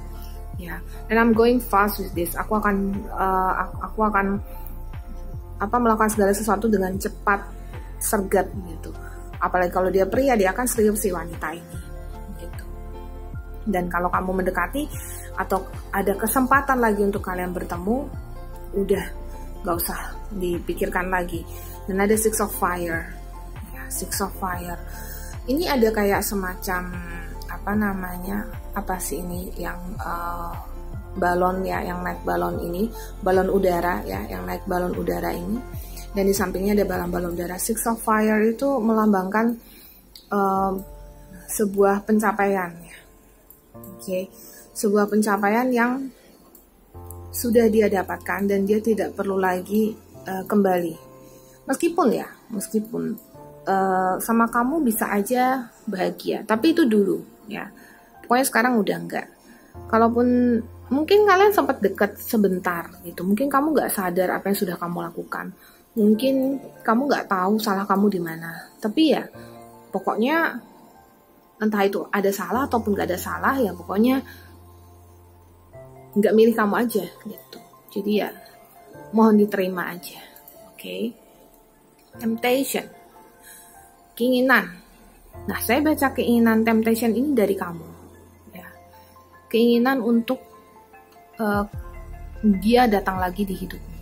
ya. And I'm going fast with this. Aku akan melakukan segala sesuatu dengan cepat, sergat gitu. Apalagi kalau dia pria, dia akan serius si wanita ini. Dan kalau kamu mendekati atau ada kesempatan lagi untuk kalian bertemu, udah gak usah dipikirkan lagi. Dan ada Six of Fire, ya, Six of Fire. Ini ada kayak semacam apa sih ini yang balon ya, yang naik balon ini, balon udara ya, yang naik balon udara ini. Dan di sampingnya ada balon-balon udara. Six of Fire itu melambangkan sebuah pencapaian ya. Oke, sebuah pencapaian yang sudah dia dapatkan dan dia tidak perlu lagi kembali. Meskipun sama kamu bisa aja bahagia, tapi itu dulu ya. Pokoknya sekarang udah enggak. Kalaupun mungkin kalian sempat dekat sebentar gitu, mungkin kamu nggak sadar apa yang sudah kamu lakukan. Mungkin kamu nggak tahu salah kamu di mana. Tapi ya, pokoknya entah itu ada salah ataupun gak ada salah, ya pokoknya gak milih kamu aja gitu. Jadi ya mohon diterima aja. Oke. Temptation, keinginan. Nah, saya baca keinginan temptation ini dari kamu ya. Keinginan untuk dia datang lagi di hidupmu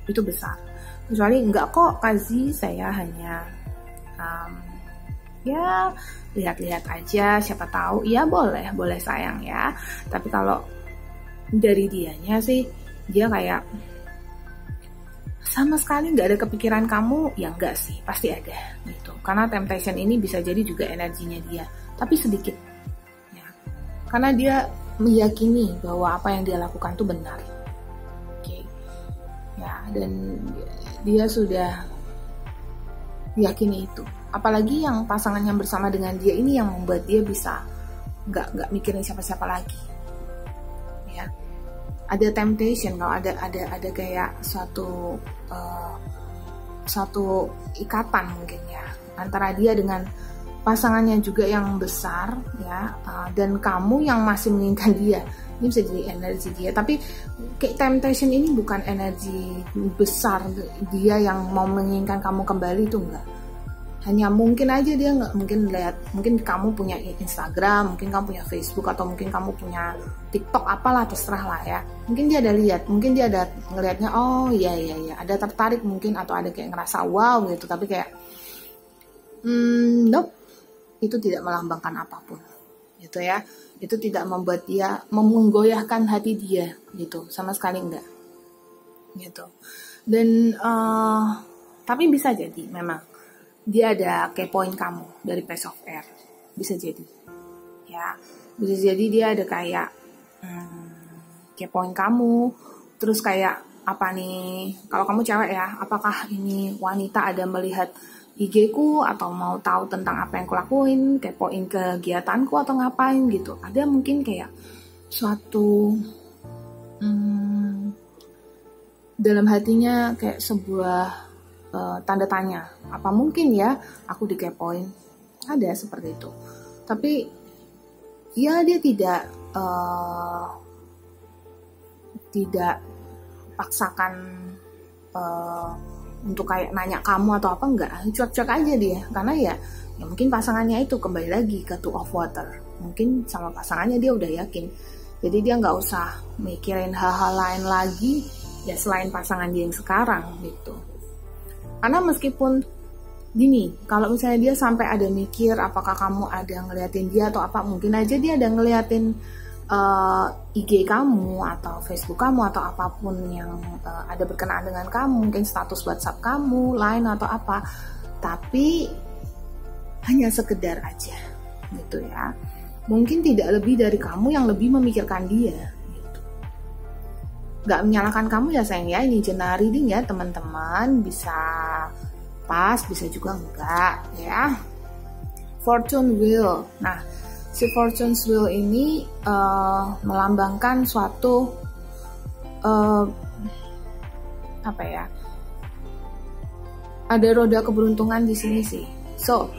itu besar. Kecuali enggak kok Kazi, saya hanya ya lihat-lihat aja, siapa tahu, ya boleh sayang ya. Tapi kalau dari dianya sih, dia kayak sama sekali nggak ada kepikiran kamu, ya enggak sih, pasti ada gitu. Karena temptation ini bisa jadi juga energinya dia, tapi sedikit ya. Karena dia meyakini bahwa apa yang dia lakukan itu benar. Oke. Ya, dan dia sudah yakini itu. Apalagi yang pasangan yang bersama dengan dia ini yang membuat dia bisa nggak mikirin siapa-siapa lagi. Ya, ada temptation, kalau ada kayak suatu ikatan mungkin ya antara dia dengan pasangannya juga yang besar ya, dan kamu yang masih menginginkan dia. Ini bisa jadi energi dia, tapi kayak temptation ini bukan energi besar dia yang mau menginginkan kamu kembali, itu enggak. Hanya mungkin aja dia nggak mungkin kamu punya Instagram, mungkin kamu punya Facebook, atau mungkin kamu punya TikTok, apalah, terserah lah ya. Mungkin dia ada lihat, mungkin dia ada ngelihatnya, oh iya, ada tertarik mungkin, atau ada kayak ngerasa wow gitu, tapi kayak nope, itu tidak melambangkan apapun gitu ya. Itu tidak membuat dia menggoyahkan hati dia gitu, sama sekali enggak gitu. Dan tapi bisa jadi memang dia ada kepoin kamu dari Page of Air, bisa jadi ya, bisa jadi dia ada kayak kepoin kamu, terus kayak apa nih, kalau kamu cewek ya, apakah ini wanita ada melihat IG ku atau mau tahu tentang apa yang aku lakuin, kepoin kegiatanku atau ngapain gitu. Ada mungkin kayak suatu dalam hatinya kayak sebuah tanda tanya, apa mungkin ya aku dikepoin, ada seperti itu. Tapi ya dia tidak paksakan untuk kayak nanya kamu atau apa, enggak, cuek-cuek aja dia, karena ya mungkin pasangannya itu kembali lagi ke Two of Water, mungkin sama pasangannya dia udah yakin, jadi dia nggak usah mikirin hal-hal lain lagi ya selain pasangan dia yang sekarang gitu. Karena meskipun gini, kalau misalnya dia sampai ada mikir apakah kamu ada ngeliatin dia atau apa, mungkin aja dia ada ngeliatin IG kamu atau Facebook kamu atau apapun yang ada berkenaan dengan kamu, mungkin status WhatsApp kamu, Line atau apa, tapi hanya sekedar aja gitu ya. Mungkin tidak lebih dari kamu yang lebih memikirkan dia gitu. Gak menyalahkan kamu ya sayang ya, ini general reading ya teman-teman, bisa pas, bisa juga enggak ya. Fortune Wheel. Nah, si Fortune Wheel ini melambangkan suatu apa ya? Ada roda keberuntungan di sini sih. So,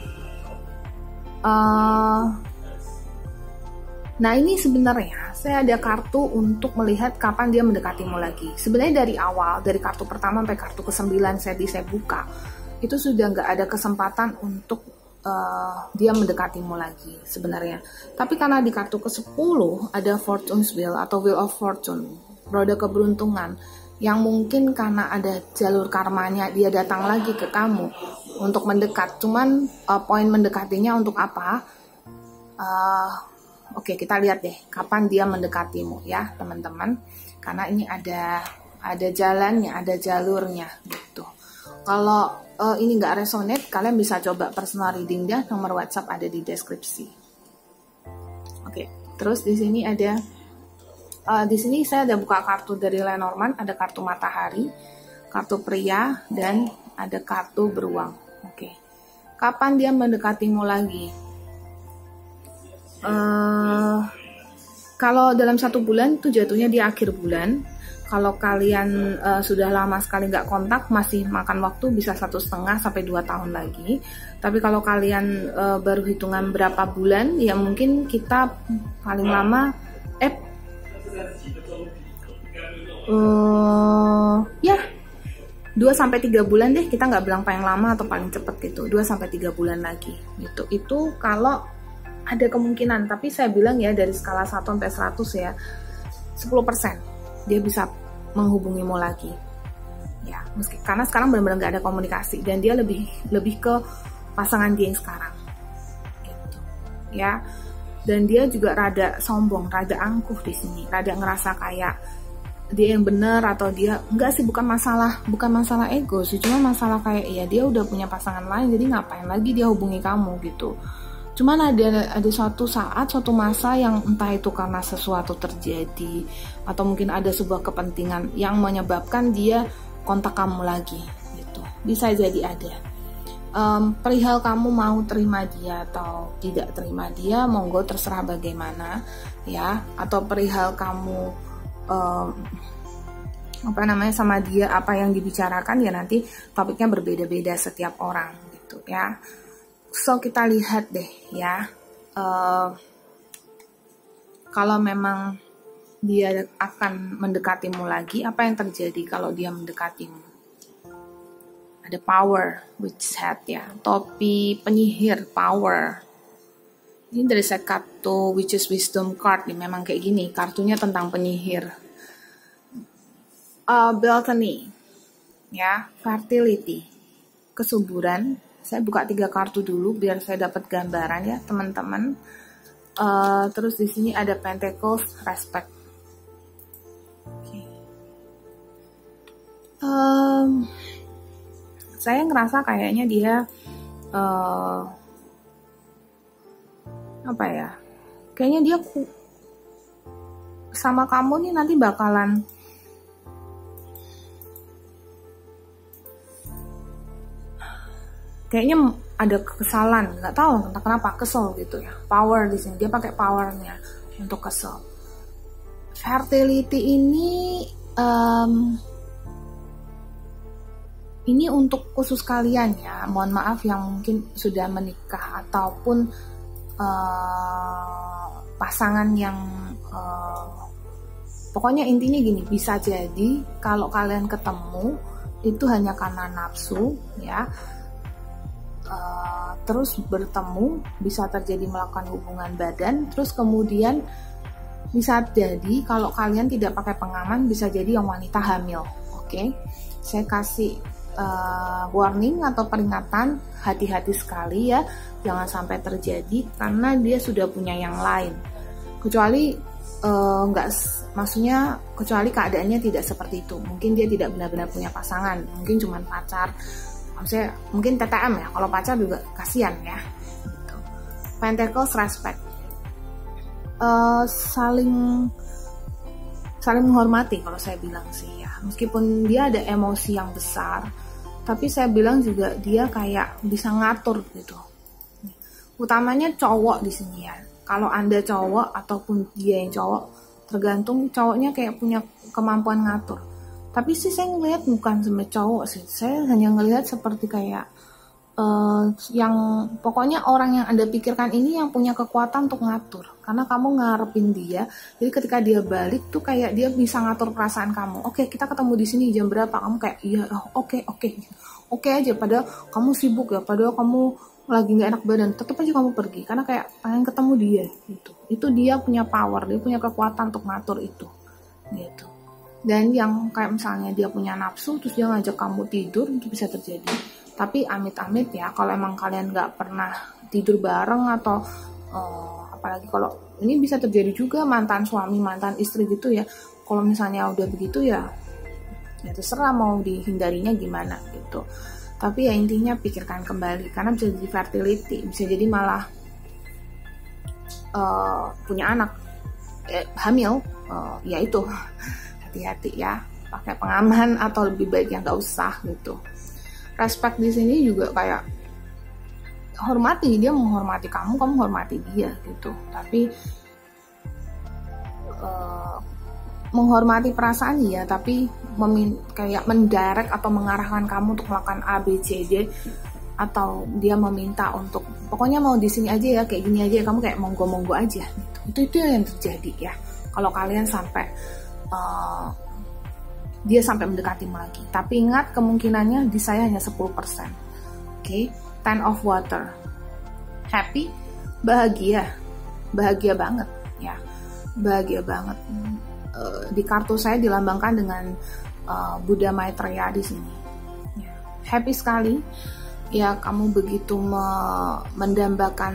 nah ini sebenarnya saya ada kartu untuk melihat kapan dia mendekatimu lagi. Sebenarnya dari awal, dari kartu pertama sampai kartu ke-9 saya buka, itu sudah nggak ada kesempatan untuk dia mendekatimu lagi sebenarnya. Tapi karena di kartu ke-10 ada Fortune's Wheel atau Wheel of Fortune, roda keberuntungan, yang mungkin karena ada jalur karmanya dia datang lagi ke kamu untuk mendekat. Cuman poin mendekatinya untuk apa? Oke, kita lihat deh kapan dia mendekatimu ya teman-teman. Karena ini ada jalannya, ada jalurnya gitu. Kalau ini nggak resonate, kalian bisa coba personal reading dia, nomor WhatsApp ada di deskripsi. Oke, terus di sini ada, di sini saya ada buka kartu dari Lenormand, ada kartu matahari, kartu pria, dan ada kartu beruang. Oke, kapan dia mendekatimu lagi? Kalau dalam 1 bulan itu jatuhnya di akhir bulan. Kalau kalian sudah lama sekali nggak kontak, masih makan waktu bisa 1,5 sampai 2 tahun lagi. Tapi kalau kalian baru hitungan berapa bulan, ya mungkin kita paling lama ya 2 sampai 3 bulan deh, kita nggak bilang paling lama atau paling cepet gitu, 2 sampai 3 bulan lagi gitu. Itu kalau ada kemungkinan, tapi saya bilang ya dari skala 1 sampai 100 ya 10% dia bisa menghubungimu lagi ya, meski karena sekarang benar-benar nggak ada komunikasi dan dia lebih ke pasangan dia yang sekarang gitu ya. Dan dia juga rada sombong, rada angkuh di sini, rada ngerasa kayak dia yang benar atau dia enggak sih, bukan masalah ego sih, cuma masalah kayak ya dia udah punya pasangan lain, jadi ngapain lagi dia hubungi kamu gitu. Cuman ada suatu saat, suatu masa yang entah itu karena sesuatu terjadi atau mungkin ada sebuah kepentingan yang menyebabkan dia kontak kamu lagi gitu. Bisa jadi ada. Perihal kamu mau terima dia atau tidak terima dia, monggo terserah bagaimana ya. Atau perihal kamu sama dia, apa yang dibicarakan ya nanti topiknya berbeda-beda setiap orang gitu ya. So kita lihat deh ya, kalau memang dia akan mendekatimu lagi, apa yang terjadi kalau dia mendekatimu? Ada power, witch hat ya, topi penyihir, power. Ini dari set kartu Witch's Wisdom card nih, memang kayak gini, kartunya tentang penyihir. Beltany ya, fertility, kesuburan. Saya buka 3 kartu dulu biar saya dapat gambaran ya teman-teman. Terus di sini ada Pentacles, respect. Okay. Saya ngerasa kayaknya dia apa ya? Kayaknya dia sama kamu nih nanti bakalan kayaknya ada kekesalan, nggak tahu entah kenapa kesel gitu ya. Power di sini dia pakai powernya untuk kesel. Fertility ini untuk khusus kalian ya. Mohon maaf yang mungkin sudah menikah ataupun pasangan yang pokoknya intinya gini, bisa jadi kalau kalian ketemu itu hanya karena nafsu ya, terus bertemu bisa terjadi melakukan hubungan badan, terus kemudian bisa jadi kalau kalian tidak pakai pengaman bisa jadi yang wanita hamil. Oke, saya kasih warning atau peringatan, hati-hati sekali ya, jangan sampai terjadi karena dia sudah punya yang lain. Kecuali maksudnya kecuali keadaannya tidak seperti itu, mungkin dia tidak benar-benar punya pasangan, mungkin cuma pacar, maksudnya mungkin TTM ya, kalau pacar juga kasihan ya gitu. Pentacles, respect, saling menghormati kalau saya bilang sih ya, meskipun dia ada emosi yang besar, tapi saya bilang juga dia kayak bisa ngatur gitu, utamanya cowok di sini ya. Kalau Anda cowok ataupun dia yang cowok, tergantung, cowoknya kayak punya kemampuan ngatur. Tapi sih saya ngelihat bukan sama cowok sih, saya hanya ngelihat seperti kayak yang pokoknya orang yang Anda pikirkan ini yang punya kekuatan untuk ngatur. Karena kamu ngarepin dia, jadi ketika dia balik tuh kayak dia bisa ngatur perasaan kamu. Oke, kita ketemu di sini jam berapa? Kamu kayak iya, oke aja. Padahal kamu sibuk ya, padahal kamu lagi nggak enak badan, tetap aja kamu pergi karena kayak pengen ketemu dia gitu. Itu dia punya power, dia punya kekuatan untuk ngatur itu gitu. Dan yang kayak misalnya dia punya nafsu terus dia ngajak kamu tidur, itu bisa terjadi. Tapi amit-amit ya, kalau emang kalian nggak pernah tidur bareng atau apalagi kalau ini bisa terjadi juga mantan suami, mantan istri gitu ya. Kalau misalnya udah begitu ya terserah mau dihindarinya gimana gitu. Tapi ya intinya pikirkan kembali, karena bisa jadi fertility, bisa jadi malah punya anak, hamil, ya itu hati-hati ya, pakai pengaman atau lebih baik yang nggak usah gitu. Respect di sini juga kayak hormati, dia menghormati kamu, kamu hormati dia gitu. Tapi menghormati perasaan ya, tapi kayak mendirect atau mengarahkan kamu untuk melakukan A, B, C, D, atau dia meminta untuk pokoknya mau di sini aja ya, kayak gini aja, kamu kayak monggo aja gitu. Itu yang terjadi ya. Kalau kalian sampai dia sampai mendekatimu lagi. Tapi ingat kemungkinannya di saya hanya 10%. Oke, Ten of Water. Happy, bahagia banget ya. Bahagia banget. Di kartu saya dilambangkan dengan Buddha Maitreya di sini. Happy sekali ya, kamu begitu mendambakan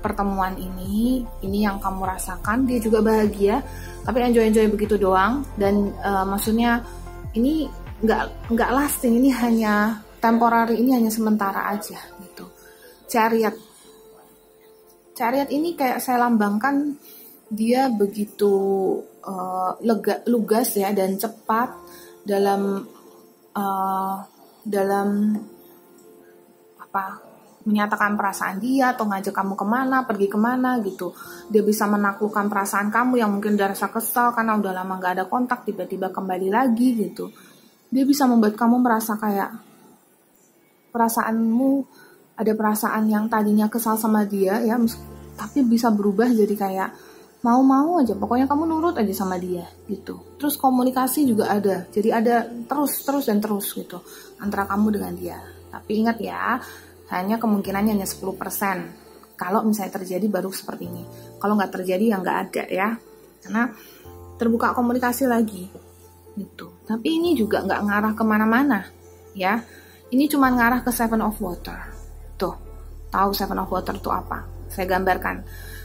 pertemuan ini yang kamu rasakan. Dia juga bahagia, tapi enjoy begitu doang. Dan maksudnya ini nggak lasting, ini hanya temporary, ini hanya sementara aja gitu. Chariot ini kayak saya lambangkan, dia begitu lugas ya dan cepat dalam menyatakan perasaan dia atau ngajak kamu kemana, pergi kemana gitu. Dia bisa menaklukkan perasaan kamu yang mungkin udah rasa kesal karena udah lama gak ada kontak, tiba-tiba kembali lagi gitu. Dia bisa membuat kamu merasa kayak perasaanmu, ada perasaan yang tadinya kesal sama dia ya, tapi bisa berubah jadi kayak mau aja, pokoknya kamu nurut aja sama dia gitu. Terus komunikasi juga ada, jadi ada terus gitu antara kamu dengan dia. Tapi ingat ya, hanya kemungkinannya hanya 10%. Kalau misalnya terjadi baru seperti ini. Kalau nggak terjadi ya nggak ada ya, karena terbuka komunikasi lagi gitu. Tapi ini juga nggak ngarah kemana-mana ya. Ini cuma ngarah ke Seven of Water. Tuh, tahu Seven of Water itu apa? Saya gambarkan.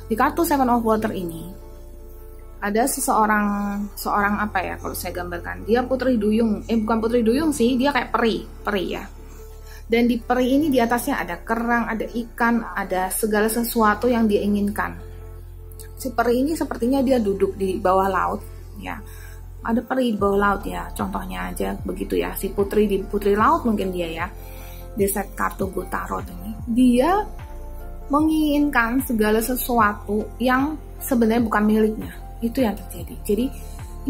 Di kartu Seven of Water ini ada seorang apa ya kalau saya gambarkan, dia putri duyung, bukan putri duyung sih, dia kayak peri ya. Dan di peri ini di atasnya ada kerang, ada ikan, ada segala sesuatu yang dia inginkan. Si peri ini sepertinya dia duduk di bawah laut ya. Ada peri di bawah laut ya, contohnya aja begitu ya. Si putri di putri laut mungkin dia ya. Di set kartu gue tarot ini, dia menginginkan segala sesuatu yang sebenarnya bukan miliknya. Itu yang terjadi. Jadi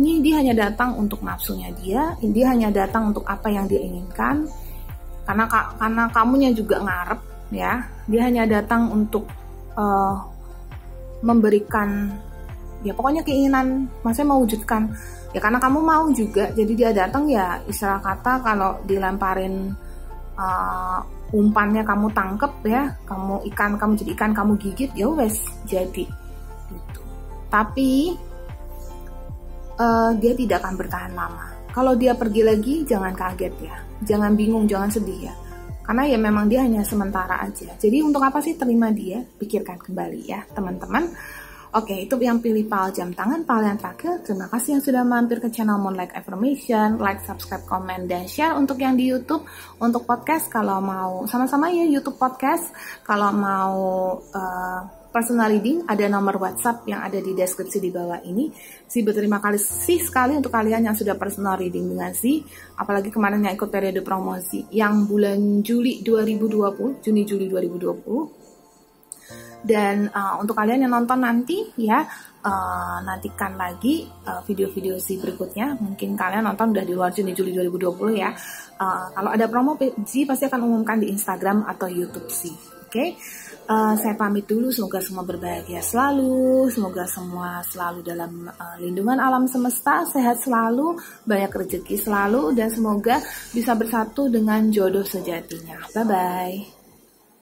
ini dia hanya datang untuk nafsunya dia hanya datang untuk apa yang dia inginkan. Karena kamunya juga ngarep ya. Dia hanya datang untuk memberikan, ya pokoknya keinginan, maksudnya mewujudkan, ya karena kamu mau juga, jadi dia datang ya istilah kata kalau dilemparin umpannya kamu tangkep ya, kamu jadi ikan kamu gigit, ya wes jadi gitu. Tapi dia tidak akan bertahan lama. Kalau dia pergi lagi jangan kaget ya, jangan bingung, jangan sedih ya, karena ya memang dia hanya sementara aja. Jadi untuk apa sih terima dia, pikirkan kembali ya teman-teman. Oke, itu yang pilih PAL jam tangan. PAL yang terakhir, terima kasih yang sudah mampir ke channel Moonlight Affirmation. Like, subscribe, komen, dan share untuk yang di YouTube. Untuk podcast, kalau mau sama-sama ya YouTube podcast. Kalau mau personal reading, ada nomor WhatsApp yang ada di deskripsi di bawah ini. Si berterima kasih sekali untuk kalian yang sudah personal reading dengan si. Apalagi kemarin yang ikut periode promosi yang bulan Juni 2020. Dan untuk kalian yang nonton nanti ya, nantikan lagi video-video si berikutnya. Mungkin kalian nonton udah di luar Juli 2020 ya. Kalau ada promo Ji pasti akan umumkan di Instagram atau YouTube sih. Oke. Saya pamit dulu, semoga semua berbahagia selalu, semoga semua selalu dalam lindungan alam semesta, sehat selalu, banyak rezeki selalu, dan semoga bisa bersatu dengan jodoh sejatinya. Bye-bye.